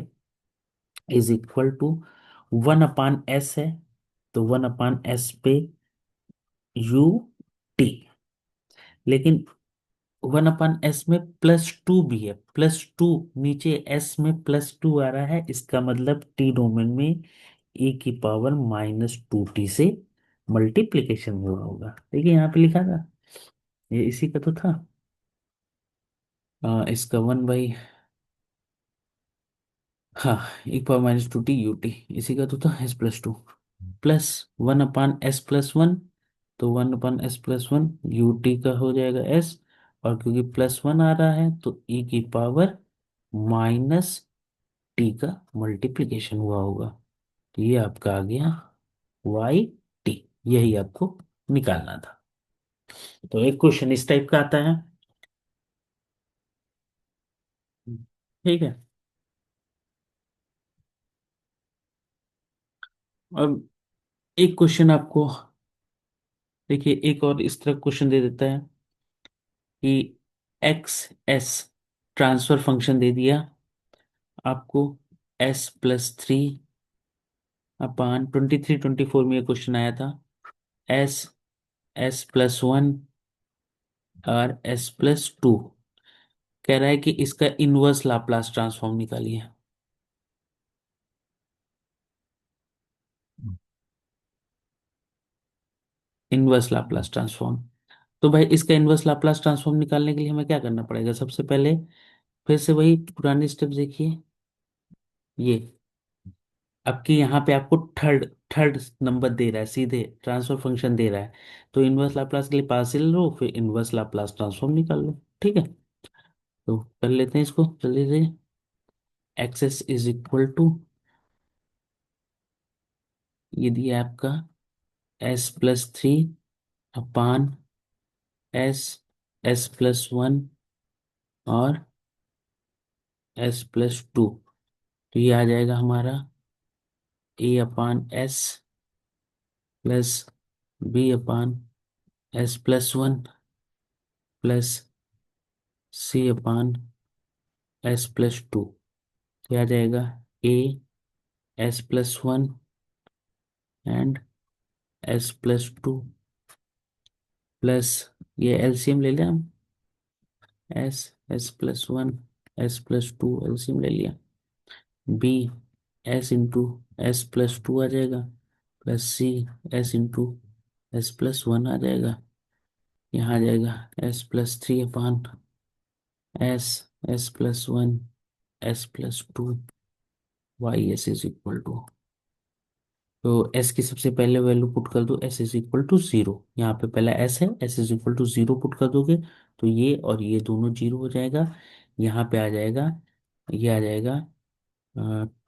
is equal to one upon S है तो वन अपान एस पे यू टी, लेकिन वन अपन एस में प्लस टू भी है, प्लस टू नीचे एस में प्लस टू आ रहा है, इसका मतलब टी डोमेन में ए की पावर माइनस टू टी से मल्टीप्लीकेशन हुआ होगा। देखिए यहाँ पे लिखा था, ये इसी का तो था। इसका वन बाई, हाँ, एक power minus two T U T, इसी का तो था S plus two plus one upon S plus one, तो one upon S plus one U T का हो जाएगा एस, और क्योंकि प्लस वन आ रहा है तो ई की पावर माइनस टी का मल्टीप्लिकेशन हुआ होगा। तो ये आपका आ गया वाई टी। यही आपको निकालना था। तो एक क्वेश्चन इस टाइप का आता है। ठीक है। अब एक क्वेश्चन आपको, देखिए एक और इस तरह क्वेश्चन दे देता है कि एक्स एस ट्रांसफर फंक्शन दे दिया आपको, S+3 अपान 23 24 में ये क्वेश्चन आया था, एस S+1 और S+2। कह रहा है कि इसका इनवर्स लाप्लास ट्रांसफॉर्म निकालिए। Inverse Laplace transform. तो भाई इसका इनवर्स लाप्लास ट्रांसफॉर्म निकालने के लिए हमें क्या करना पड़ेगा? सबसे पहले फिर से वही पुराने स्टेप देखिए। ये अब कि यहाँ पे आपको थर्ड थर्ड नंबर दे रहा है, सीधे ट्रांसफर फंक्शन दे रहा है। तो इनवर्स लाप्लास के लिए पार्शियल लो, फिर इनवर्स लाप्लास ट्रांसफॉर्म निकाल लो। ठीक है। तो कर लेते हैं इसको जल्दी से। X S is equal to, ये दिया है आपका S+3 अपान एस S+1 और S+2। तो ये आ जाएगा हमारा A/S plus B/S+1 plus C/S+2। क्या आ जाएगा? A S+1 and S+2 plus, ये एलसीएम ले लिया हम, S S+1 S+2 एलसीएम ले लिया। B S इंटू S+2 आ जाएगा, plus C S into S+1 आ जाएगा। यहाँ आ जाएगा S+3 upon S S+1 S+2 YS is equal to. तो S की सबसे पहले वैल्यू पुट कर दो, S इज इक्वल टू 0। यहाँ पे पहला S है, S is equal to 0 put कर दोगे तो ये और ये दोनों 0 हो जाएगा। यहाँ पे आ जाएगा, ये आ जाएगा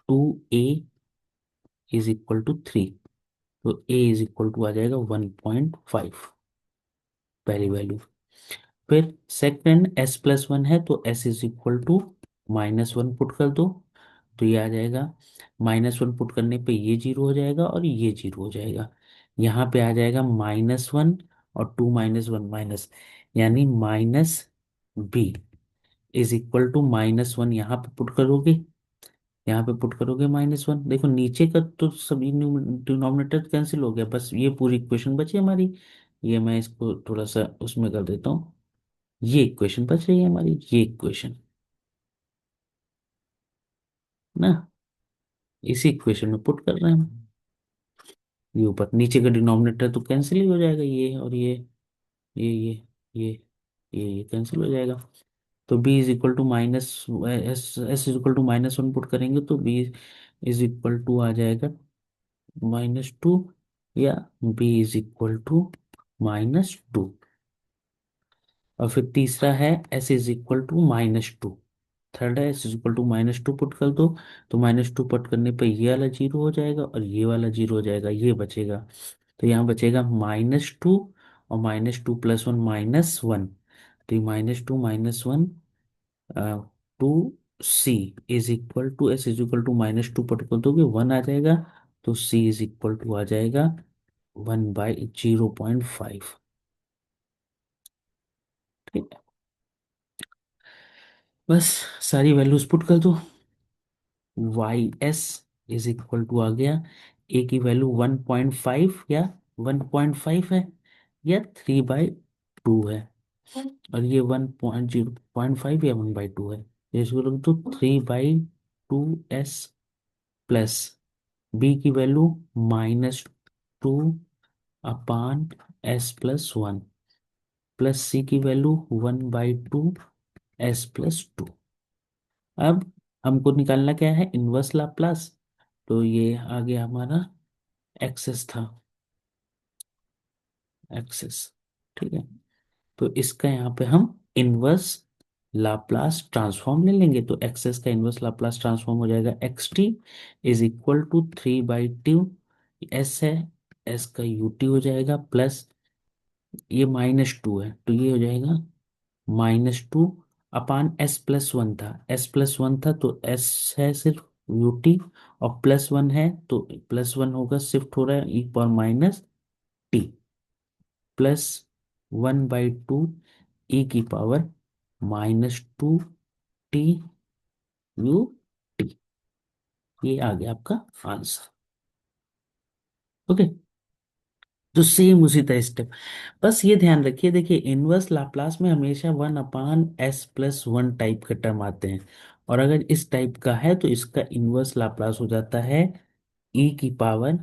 2A इज इक्वल टू 3। तो A इज इक्वल टू आ जाएगा 1.5, पहली वैल्यू। फिर सेकंड S+1 है तो S is equal to -1 put कर दो। तो ये आ जाएगा, -1 पुट करने पे ये 0 हो जाएगा और ये 0 हो जाएगा। यहाँ पे आ जाएगा -1 और 2 -1 माइनस, यानी -B इज इक्वल टू -1। यहाँ पे पुट करोगे, यहाँ पे पुट करोगे -1। देखो नीचे का तो सभी डिनोमिनेटर कैंसिल हो गया, बस ये पूरी इक्वेशन बची हमारी। ये मैं इसको थोड़ा सा उसमें कर देता हूँ। ये इक्वेशन बच रही है हमारी, ये इक्वेशन ना, इसी इक्वेशन में पुट कर रहे हैं हम। ये ऊपर नीचे का डिनोमिनेटर तो कैंसिल ही हो जाएगा, ये और ये ये ये ये कैंसिल हो जाएगा। तो b is equal to minus S is equal to -1 put करेंगे तो b इज इक्वल टू आ जाएगा -2, या b इज इक्वल टू -2। और फिर तीसरा है s is equal to -2। Third है s is equal to -2 put कर दो। तो -2 पुट करने पे ये वाला 0 हो जाएगा और ये वाला 0 हो जाएगा, ये बचेगा। तो यहाँ बचेगा -2 और -2 + 1 -1। तो ये -2 - 1 2C is equal to S is equal to -2 put कर दोगे 1 आ जाएगा। तो C इज इक्वल टू आ जाएगा 1/0.5। ठीक है। बस सारी वैल्यूज पुट कर दो। YS इज इक्वल टू आ गया, ए की वैल्यू 1.5 या 1.5 है, या 3/2 है, और ये 1.0.5 या 1/2 है। तो इसको रख दो 3/2S प्लस बी की वैल्यू -2/S+1 प्लस सी की वैल्यू 1/2S+2। अब हमको निकालना क्या है? Inverse Laplace. तो ये आ गया हमारा एक्सेस था, एक्सेस। ठीक है। तो इसका यहाँ पे हम इनवर्स लाप्लास ट्रांसफॉर्म ले लेंगे तो एक्स का इनवर्स लाप्लास ट्रांसफॉर्म हो जाएगा X T is equal to 3/2। S है, एस का यू टी हो जाएगा प्लस, ये -2 है तो ये हो जाएगा -2 अपान एस प्लस 1 था, एस प्लस 1 था तो एस है सिर्फ यू टी, और +1 है तो +1 होगा, शिफ्ट हो रहा है ई पावर -टी प्लस 1/2 ई की पावर -2 टी यू टी। ये आ गया आपका आंसर। ओके, तो सेम उसी तरह स्टेप, बस ये ध्यान रखिए, देखिए इनवर्स लाप्लास में हमेशा 1/s+1 टाइप के टर्म आते हैं, और अगर इस टाइप का है तो इसका इनवर्स लाप्लास हो जाता है ई की पावर,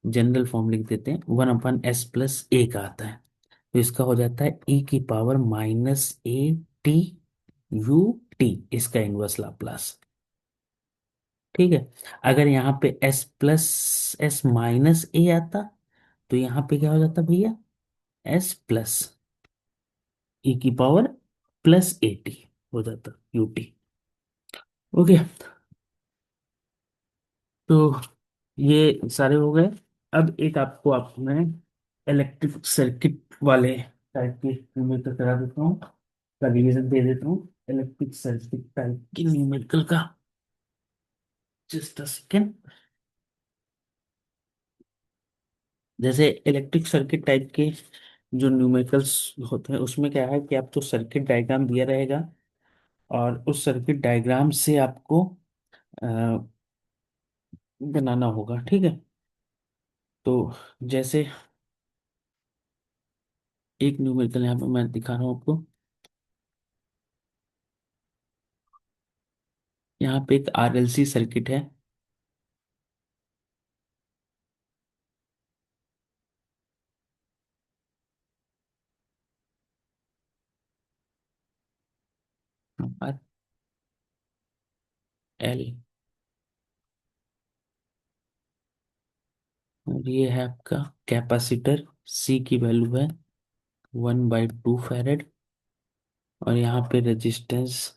जनरल फॉर्म लिख देते हैं, 1/s+a का आता है, तो इसका हो जाता है ई की power -a t u t, इसका इनवर्स लाप्लास। ठीक है, अगर यहाँ पे s+s-a आता तो यहाँ पे क्या हो जाता भैया, s+e की पावर +80 हो जाता ut। ओके, तो ये सारे हो गए। अब एक आपको मैं इलेक्ट्रिक सर्किट वाले टाइप की न्यूमेरिकल करा देता हूँ, का रिवीजन दे देता हूँ इलेक्ट्रिक सर्किट टाइप की न्यूमेरिकल का। Just a second. जैसे इलेक्ट्रिक सर्किट टाइप के जो न्यूमेरिकल्स होते हैं उसमें क्या है कि आपको सर्किट डायग्राम दिया रहेगा, और उस सर्किट डायग्राम से आपको अ, बनाना होगा। ठीक है, तो जैसे एक न्यूमेरिकल यहाँ पे मैं दिखा रहा हूँ आपको। यहाँ पे एक आरएलसी सर्किट है, आर एल, और ये है आपका कैपेसिटर, सी की वैल्यू है 1/2 फैरेड, और यहाँ पे रेजिस्टेंस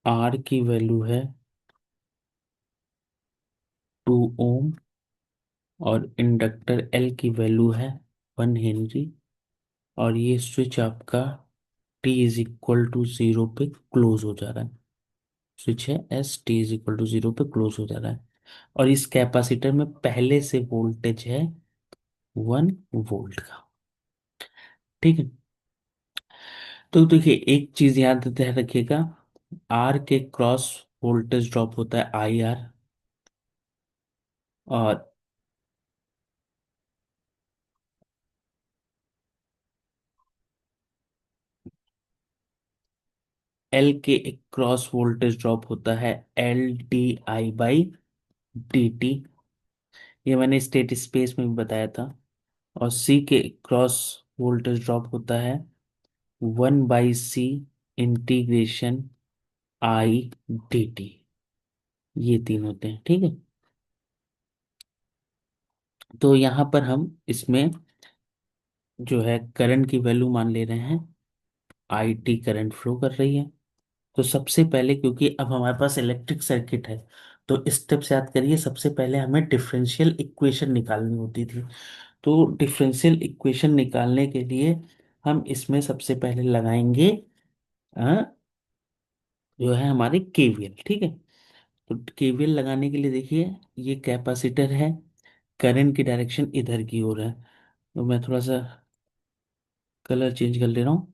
आर की वैल्यू है 2 ओम, और इंडक्टर एल की वैल्यू है 1 हेनरी, और ये स्विच आपका t = 0 पे क्लोज हो जा रहा है। स्विच है S t = 0 पे क्लोज हो जा रहा है, और इस कैपेसिटर में पहले से वोल्टेज है 1 वोल्ट का। ठीक है, तो देखिए एक चीज याद ध्यान रखिएगा, आर के क्रॉस वोल्टेज ड्रॉप होता है IR, और एल के एक क्रॉस वोल्टेज ड्रॉप होता है LdI/dt, ये मैंने स्टेट स्पेस में भी बताया था, और सी के क्रॉस वोल्टेज ड्रॉप होता है 1/c इंटीग्रेशन I dt। ये तीन होते हैं। ठीक है, तो यहाँ पर हम इसमें जो है करंट की वैल्यू मान ले रहे हैं, IT करंट फ्लो कर रही है। तो सबसे पहले, क्योंकि अब हमारे पास इलेक्ट्रिक सर्किट है, तो स्टेप से याद करिए, सबसे पहले हमें डिफरेंशियल इक्वेशन निकालनी होती थी। तो डिफरेंशियल इक्वेशन निकालने के लिए हम इसमें सबसे पहले लगाएंगे अ, जो है हमारे केवीएल। ठीक है, तो केवीएल लगाने के लिए देखिए, ये कैपेसिटर है, करंट की डायरेक्शन इधर की ओर है, तो मैं थोड़ा सा कलर चेंज कर ले रहा हूँ।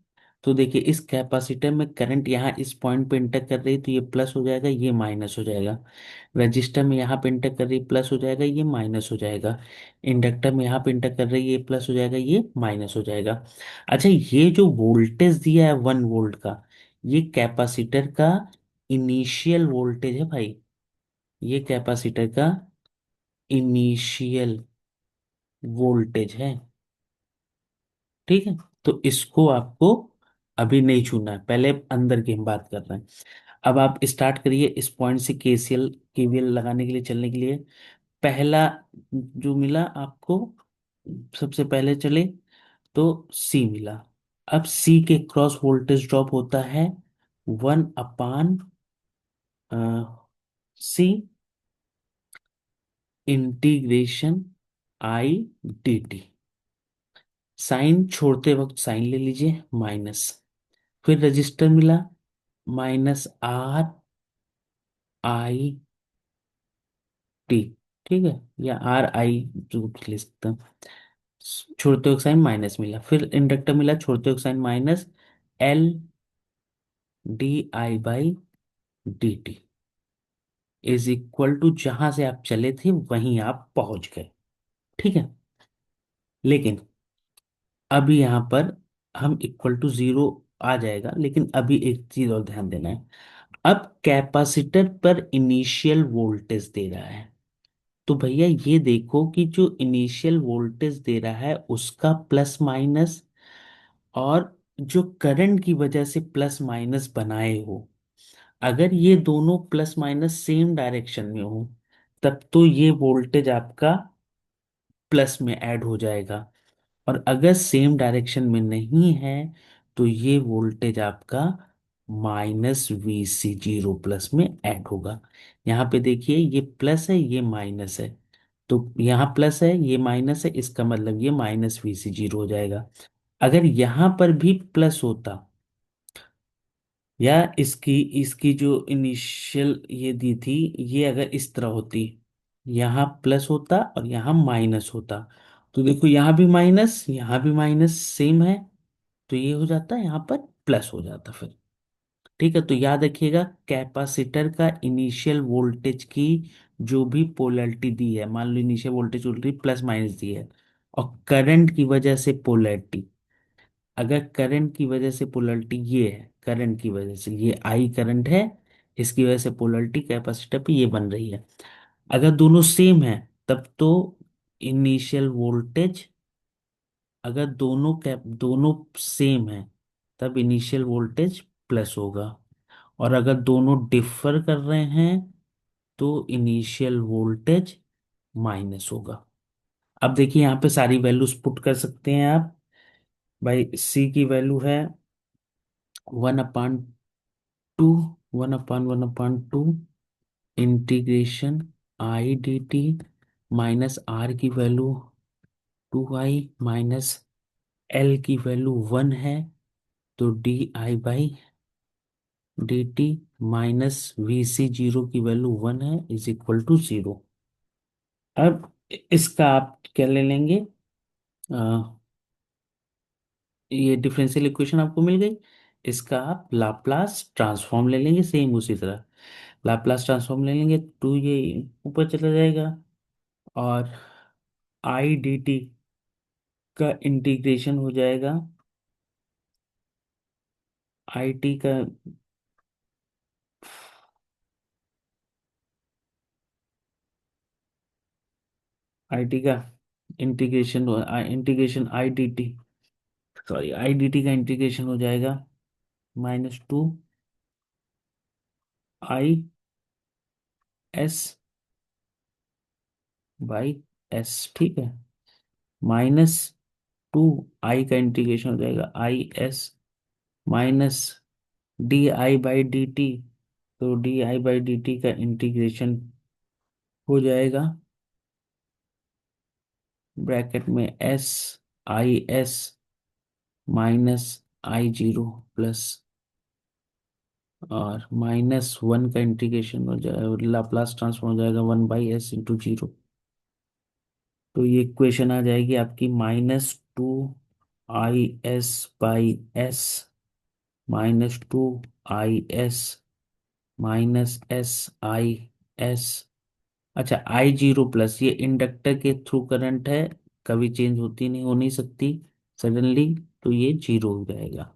तो देखिए इस कैपेसिटर में करंट यहाँ इस पॉइंट पे इंटर कर रही है तो ये प्लस हो जाएगा, ये माइनस हो जाएगा। रजिस्टर में यहाँ पे इंटर कर रही है, प्लस हो जाएगा, ये माइनस हो जाएगा। इंडक्टर में यहाँ पे इंटर कर रही है, ये प्लस हो जाएगा, ये माइनस हो जाएगा। अच्छा, ये जो वोल्टेज दिया है 1 वोल्ट का, ये कैपेसिटर का इनिशियल वोल्टेज है भाई, ये कैपेसिटर का इनिशियल वोल्टेज है। ठीक है, तो इसको आपको अभी नहीं छूना है, पहले अंदर की हम बात कर रहे हैं। अब आप स्टार्ट करिए इस पॉइंट से केसीएल केवीएल लगाने के लिए, चलने के लिए। पहला जो मिला आपको, सबसे पहले चले तो सी मिला, अब सी के क्रॉस वोल्टेज ड्रॉप होता है 1/C integration I D T. Sign छोड़ते वक्त साइन ले लीजिए माइनस, फिर रजिस्टर मिला -R I टी, ठीक है, या RI जो कुछ ले सकते हैं। छोड़ते वक्त साइन माइनस मिला, फिर इंडक्टर मिला, छोड़ते वक्त sign minus, LdI/dt is equal to जहां से आप चले थे वहीं आप पहुंच गए। ठीक है, लेकिन अभी यहां पर हम इक्वल टू जीरो आ जाएगा, लेकिन अभी एक चीज और ध्यान देना है। अब कैपेसिटर पर इनिशियल वोल्टेज दे रहा है, तो भैया ये देखो कि जो इनिशियल वोल्टेज दे रहा है उसका प्लस माइनस, और जो करंट की वजह से प्लस माइनस बनाए हो, अगर ये दोनों प्लस माइनस सेम डायरेक्शन में हो तब तो ये वोल्टेज आपका प्लस में ऐड हो जाएगा, और अगर सेम डायरेक्शन में नहीं है तो ये वोल्टेज आपका -VC0 प्लस में ऐड होगा। यहाँ पे देखिए ये प्लस है ये माइनस है, तो यहाँ प्लस है ये माइनस है, इसका मतलब ये -VC0 हो जाएगा। अगर यहाँ पर भी प्लस होता, या इसकी इसकी जो इनिशियल ये दी थी, ये अगर इस तरह होती, यहाँ प्लस होता और यहाँ माइनस होता, तो देखो यहाँ भी माइनस सेम है, तो ये हो जाता यहाँ पर प्लस हो जाता फिर। ठीक है, तो याद रखिएगा कैपेसिटर का इनिशियल वोल्टेज की जो भी पोलैरिटी दी है, मान लो इनिशियल वोल्टेज उल्टी प्लस माइनस दी है, और करंट की वजह से पोलैरिटी, अगर करंट की वजह से पोलैरिटी ये है, करंट की वजह से ये आई करंट है, इसकी वजह से पोलैरिटी कैपेसिटर पे ये बन रही है, अगर दोनों सेम है तब तो इनिशियल वोल्टेज, अगर दोनों सेम है तब इनिशियल वोल्टेज प्लस होगा, और अगर दोनों डिफर कर रहे हैं तो इनिशियल वोल्टेज माइनस होगा। अब देखिए यहाँ पे सारी वैल्यूज पुट कर सकते हैं आप। भाई सी की वैल्यू है 1/2, 1/1/2 integration I dt, minus R की वैल्यू 2I, माइनस एल की वैल्यू 1 है, तो DI/dt, -VC0 की वैल्यू 1 है, इज इक्वल टू 0। अब इसका आप क्या ले लेंगे, ये डिफरेंशियल इक्वेशन आपको मिल गई, इसका आप लाप्लास ट्रांसफॉर्म ले लेंगे, सेम उसी तरह लाप्लास ट्रांसफॉर्म ले लेंगे, टू ये ऊपर चला जाएगा, और I dt का इंटीग्रेशन हो जाएगा, आई टी का, आई टी का integration I D T, sorry I D T का इंटीग्रेशन हो जाएगा -2IS/S, ठीक है, -2I का इंटीग्रेशन हो जाएगा IS, माइनस DI/dt, तो DI/dt का इंटीग्रेशन हो जाएगा ब्रैकेट में SIS, -I0 प्लस, और -1 का इंटीग्रेशन हो जाएगा, लाप्लास ट्रांसफॉर्म हो जाएगा 1/S × 0। तो ये इक्वेशन आ जाएगी आपकी -2IS/S, -2IS, -SIS। अच्छा I0 प्लस, ये इंडक्टर के थ्रू करंट है, कभी चेंज होती नहीं, हो नहीं सकती सडनली, तो ये जीरो हो जाएगा,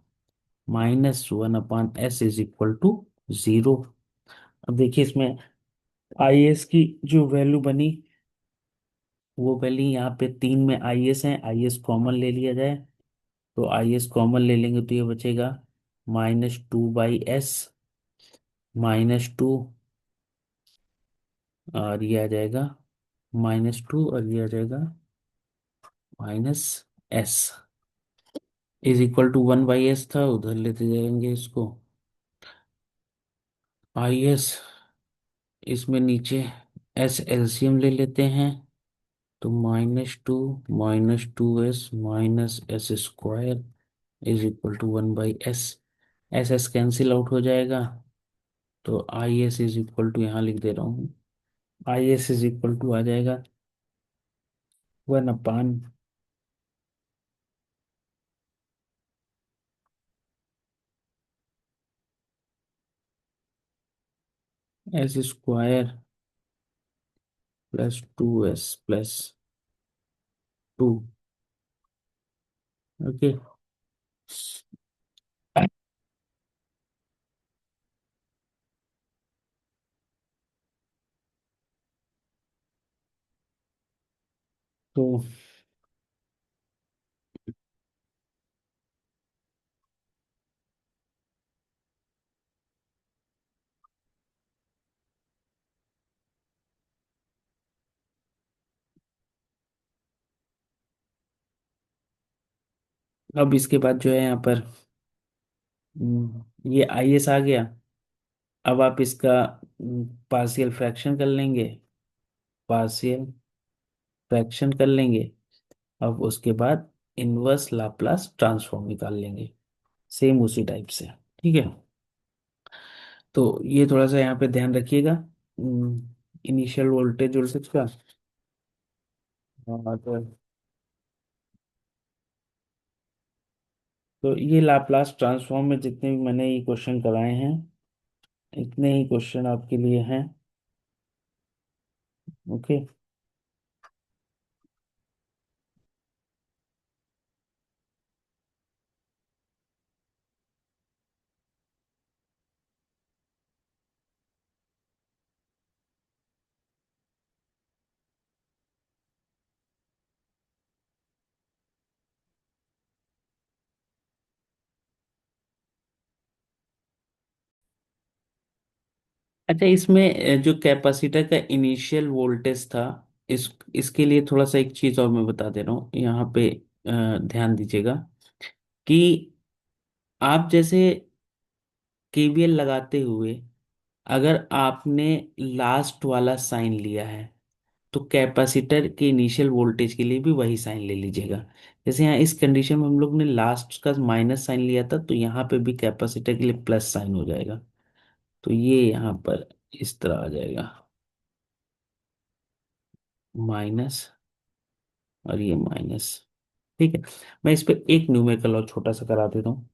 -1/S इज इक्वल टू 0। अब देखिए इसमें IS की जो वैल्यू बनी, वो वैल्यू यहाँ पे 3 में IS है, IS कॉमन ले लिया जाए, तो IS कॉमन ले लेंगे तो ये बचेगा -2/S, -2, और ये आ जाएगा -2, और ये आ जाएगा -S। Is equal to 1/s था, उधर लेते जाएंगे इसको। IS, इसमें नीचे S एलसीएम ले लेते हैं, तो -2 - 2s -s² is equal to 1/s। S S cancel out हो जाएगा, तो IS इज इक्वल टू, यहाँ लिख दे रहा हूँ, IS इज इक्वल टू आ जाएगा 1/s² +2s + 2। ओके। तो अब इसके बाद जो है यहाँ पर ये IS आ गया। अब आप इसका पार्शियल फ्रैक्शन कर लेंगे, पार्शियल फ्रैक्शन कर लेंगे। अब उसके बाद इनवर्स लाप्लास ट्रांसफॉर्म निकाल लेंगे, सेम उसी टाइप से। ठीक है। तो ये थोड़ा सा यहाँ पे ध्यान रखिएगा, इनिशियल वोल्टेज वोल्टेज का। हाँ, तो ये लाप्लास ट्रांसफॉर्म में जितने भी मैंने ये क्वेश्चन कराए हैं, इतने ही क्वेश्चन आपके लिए हैं। ओके। अच्छा, इसमें जो कैपेसिटर का इनिशियल वोल्टेज था, इस इसके लिए थोड़ा सा एक चीज और मैं बता दे रहा हूँ यहाँ पे, ध्यान दीजिएगा कि आप जैसे KVL लगाते हुए अगर आपने लास्ट वाला साइन लिया है, तो कैपेसिटर के इनिशियल वोल्टेज के लिए भी वही साइन ले लीजिएगा। जैसे यहाँ इस कंडीशन में हम लोग ने लास्ट का माइनस साइन लिया था, तो यहाँ पे भी कैपेसिटर के लिए प्लस साइन हो जाएगा। तो ये यहाँ पर इस तरह आ जाएगा, माइनस और ये माइनस। ठीक है। मैं इस पे एक न्यूमेरिकल और छोटा सा करा देता हूँ,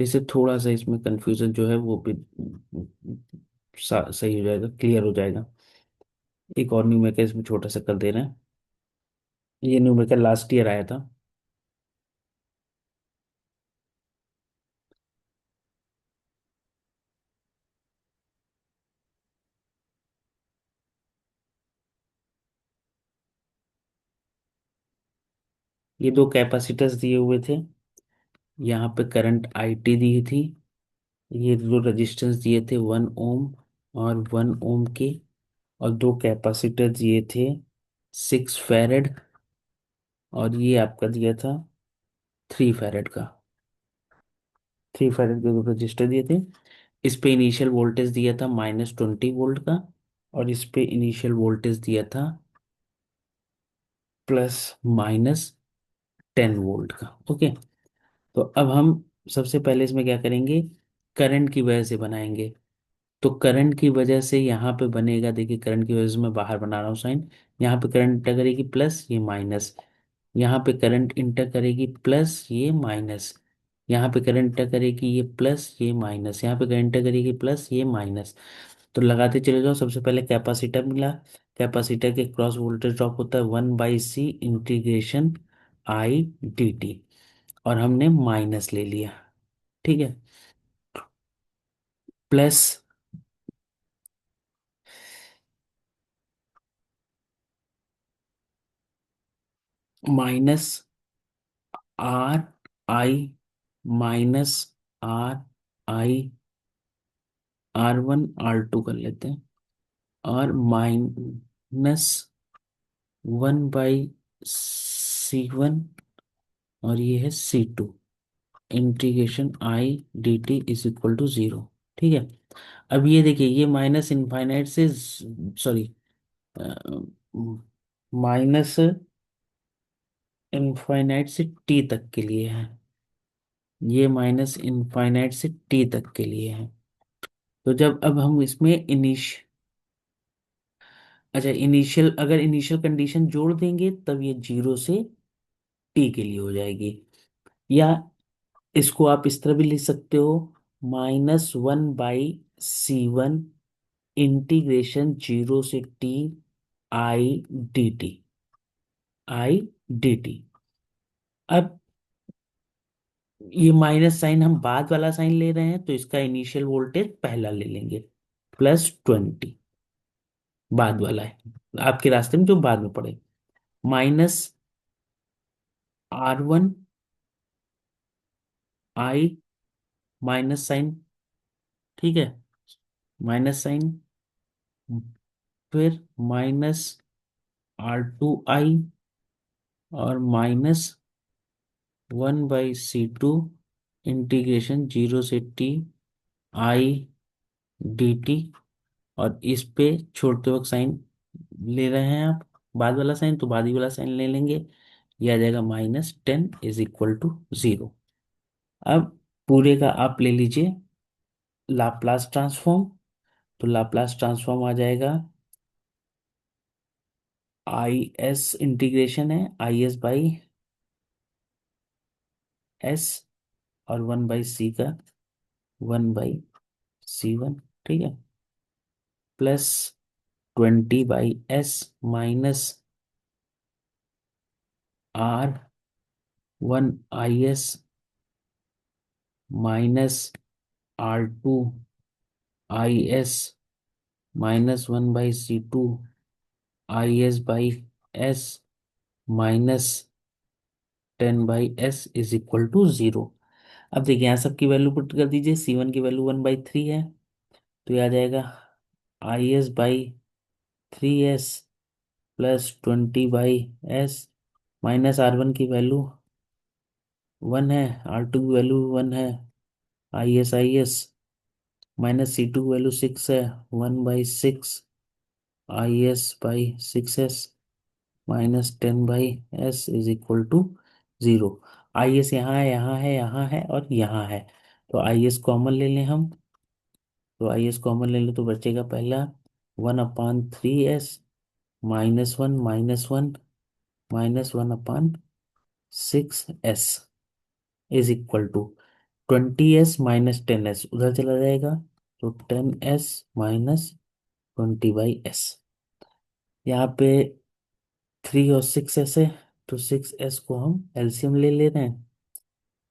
जिससे थोड़ा सा इसमें कंफ्यूजन जो है वो भी सही हो जाएगा, क्लियर हो जाएगा। एक और न्यूमेरिकल इसमें छोटा सा कर दे रहे हैं। ये न्यूमेरिकल लास्ट ईयर आया था। ये दो कैपेसिटर्स दिए हुए थे, यहाँ पे करंट IT दी थी, ये दो रेजिस्टेंस दिए थे 1 ओम और 1 ओम के, और दो कैपेसिटर दिए थे 6 फैरेड, और ये आपका दिया था 3 फैरेड का। 3 फैरेड के दो रजिस्टर दिए थे। इस पे इनिशियल वोल्टेज दिया था -20 वोल्ट का, और इस पे इनिशियल वोल्टेज दिया था +-10 वोल्ट का। ओके। तो अब हम सबसे पहले इसमें क्या करेंगे, करंट की वजह से बनाएंगे। तो करंट की वजह से यहाँ पे बनेगा, देखिए करंट की वजह से मैं बाहर बना रहा हूँ साइन। यहाँ पे करंट इंटर करेगी प्लस, ये माइनस। यहाँ पे करंट इंटर करेगी प्लस, ये माइनस। यहाँ पे करंट इंटर करेगी ये प्लस, ये माइनस। यहाँ पे करंट इंटर करेगी प्लस, ये माइनस। तो लगाते चले जाओ। सबसे पहले कैपेसिटर मिला, कैपेसिटर के क्रॉस वोल्टेज ड्रॉप होता है 1/C∫I dt, और हमने माइनस ले लिया। ठीक है। Plus minus RI -RI, R1 R2 कर लेते हैं, और -1/C1, और ये है C2। Integration I D T is equal to zero. ठीक है। अब ये देखिए, ये माइनस इनफाइनाइट से, सॉरी, माइनस इनफाइनाइट से टी तक के लिए है। ये माइनस इनफाइनाइट से टी तक के लिए है। तो जब अब हम इसमें अच्छा, इनिशियल, अगर इनिशियल कंडीशन जोड़ देंगे तब ये जीरो से टी के लिए हो जाएगी। या इसको आप इस तरह भी लिख सकते हो, -1/C1 इंटीग्रेशन जीरो से T I D T, I D T. अब ये माइनस साइन हम बाद वाला साइन ले रहे हैं, तो इसका इनिशियल वोल्टेज पहला ले लेंगे, +20। बाद वाला है आपके रास्ते में जो बाद में पड़े, -R1 I माइनस साइन। ठीक है, माइनस साइन, फिर -R2I और -1/C2 इंटीग्रेशन जीरो से टी आई डी टी। और इस पे छोड़ते वक्त साइन ले रहे हैं आप, बाद वाला साइन, तो बाद ही वाला साइन ले लेंगे। ये आ जाएगा -10 इज इक्वल टू जीरो। अब पूरे का आप ले लीजिए लाप्लास ट्रांसफॉर्म। तो लाप्लास ट्रांसफॉर्म आ जाएगा, आई एस इंटीग्रेशन है, IS/S, और 1/C का 1/C1। ठीक है, +20/S -R1IS -R2IS -1/C2 IS/S -10/S is equal to zero. अब देखिए, यहाँ सबकी वैल्यू पुट कर दीजिए। C1 की वैल्यू 1/3 है, तो ये आ जाएगा IS/3S +20/S, -R1 की वैल्यू 1 है, R2 की वैल्यू 1 है, IS -C2 की वैल्यू 6 है, 1/6 IS/6S -10/S is equal to zero. IS यहाँ है, यहाँ है, यहाँ है और यहाँ है, तो IS कॉमन ले लें हम। तो IS कॉमन ले लें तो बचेगा पहला 1/3S -1 -1 -1/6S is equal to 20S -10S उधर चला जाएगा, तो 10S -20/S। यहाँ पे 3 और 6S है, तो 6S को हम एलसीएम ले ले रहे हैं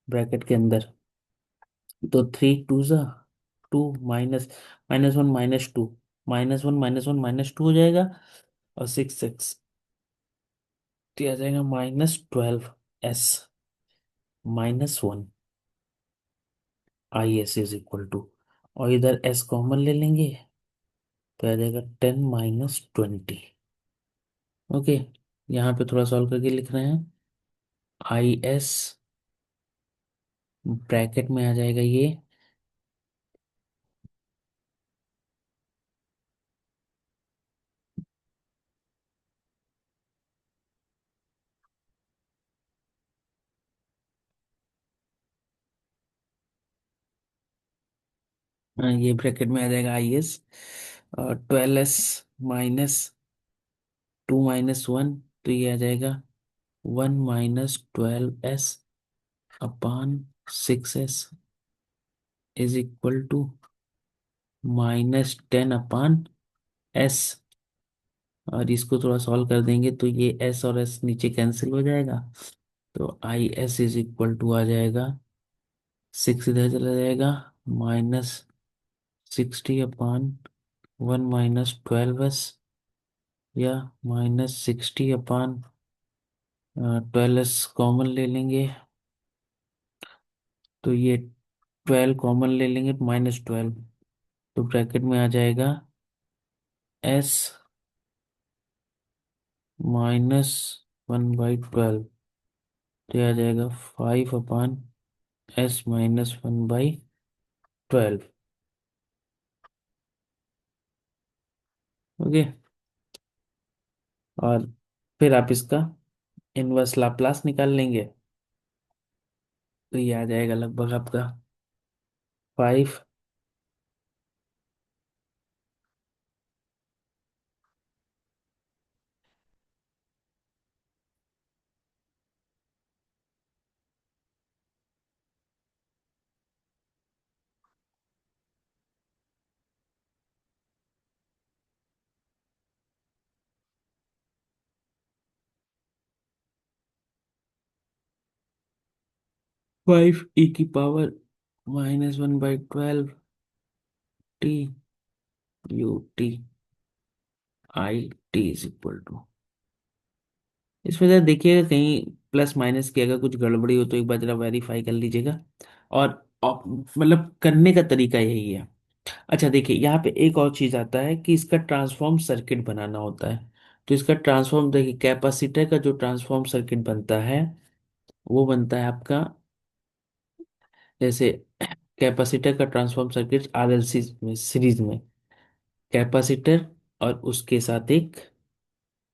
ब्रैकेट के अंदर। तो 3 2 माइनस -1 -2, -1 -1 -2 हो जाएगा, और 6 6 आ जाएगा -12S -1 IS is equal to, और इधर S कॉमन ले लेंगे, तो आ जाएगा 10 - 20। ओके, यहाँ पे थोड़ा सॉल्व करके लिख रहे हैं। IS ब्रैकेट में आ जाएगा ये, ये ब्रैकेट में आ जाएगा IS, और 12S -2 - 1, तो ये आ जाएगा 1 - 12S/6S is equal to -10/S। और इसको थोड़ा सॉल्व कर देंगे तो ये S और S नीचे कैंसिल हो जाएगा, तो IS इज इक्वल टू आ जाएगा, 6 इधर चला जाएगा, -60/1 -12S, या -60/12S कॉमन ले लेंगे, तो ये 12 कॉमन ले लेंगे तो -12, तो ब्रैकेट में आ जाएगा S -1/12, तो ये आ जाएगा 5/12 s-1/12। ओके। और फिर आप इसका इनवर्स लाप्लास निकाल लेंगे, तो ये आ जाएगा लगभग आपका 5। 5 e⁻⁻12 t ut I T is equal to. इसमें जरा देखिएगा कहीं प्लस माइनस की अगर कुछ गड़बड़ी हो तो एक बार जरा वेरीफाई कर लीजिएगा। और मतलब करने का तरीका यही है। अच्छा देखिए, यहाँ पे एक और चीज आता है कि इसका ट्रांसफॉर्म सर्किट बनाना होता है। तो इसका ट्रांसफॉर्म देखिए, कैपेसिटर का जो ट्रांसफॉर्म सर्किट बनता है वो बनता है आपका, जैसे कैपेसिटर का ट्रांसफॉर्म सर्किट आरएलसी में सीरीज में, कैपेसिटर और उसके साथ एक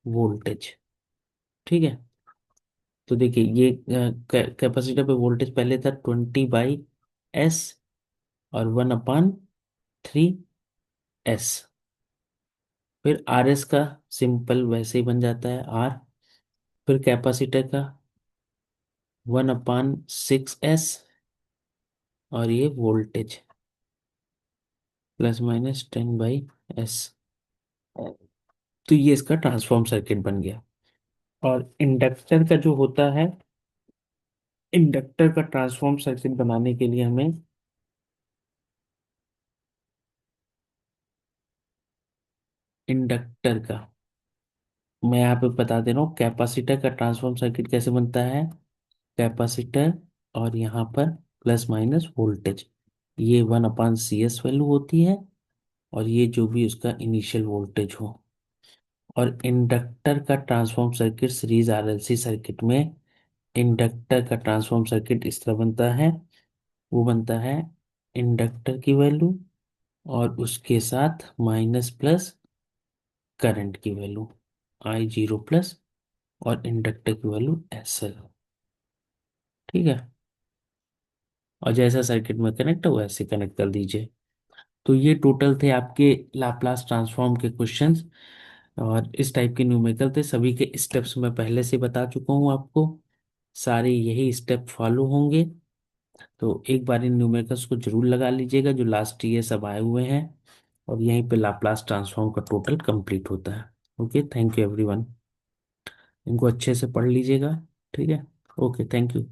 वोल्टेज। ठीक है। तो देखिए ये कैपेसिटर पे वोल्टेज पहले था 20/s और 1/3s। फिर आर एस का सिंपल वैसे ही बन जाता है आर। फिर कैपेसिटर का 1/6s और ये वोल्टेज +-10/s। तो ये इसका ट्रांसफॉर्म सर्किट बन गया। और इंडक्टर का जो होता है, इंडक्टर का ट्रांसफॉर्म सर्किट बनाने के लिए हमें इंडक्टर का, मैं यहाँ पे बता दे रहा हूँ कैपेसिटर का ट्रांसफॉर्म सर्किट कैसे बनता है। कैपेसिटर और यहाँ पर प्लस माइनस वोल्टेज, ये 1/CS वैल्यू होती है, और ये जो भी उसका इनिशियल वोल्टेज हो। और इंडक्टर का transform circuit series RLC circuit में, इंडक्टर का ट्रांसफॉर्म सर्किट इस तरह बनता है। वो बनता है इंडक्टर की वैल्यू और उसके साथ माइनस प्लस करंट की वैल्यू I0 प्लस, और इंडक्टर की वैल्यू SL। ठीक है। और जैसा सर्किट में कनेक्ट हो वैसे कनेक्ट कर दीजिए। तो ये टोटल थे आपके लाप्लास ट्रांसफॉर्म के क्वेश्चंस। और इस टाइप के न्यूमेरिकल थे, सभी के स्टेप्स मैं पहले से बता चुका हूँ आपको। सारे यही स्टेप फॉलो होंगे। तो एक बार इन न्यूमेरिकल्स को जरूर लगा लीजिएगा जो लास्ट ये सब आए हुए हैं। और यहीं पे लाप्लास ट्रांसफॉर्म का टोटल कंप्लीट होता है। Okay, thank you everyone. इनको अच्छे से पढ़ लीजिएगा। ठीक है। Okay, thank you.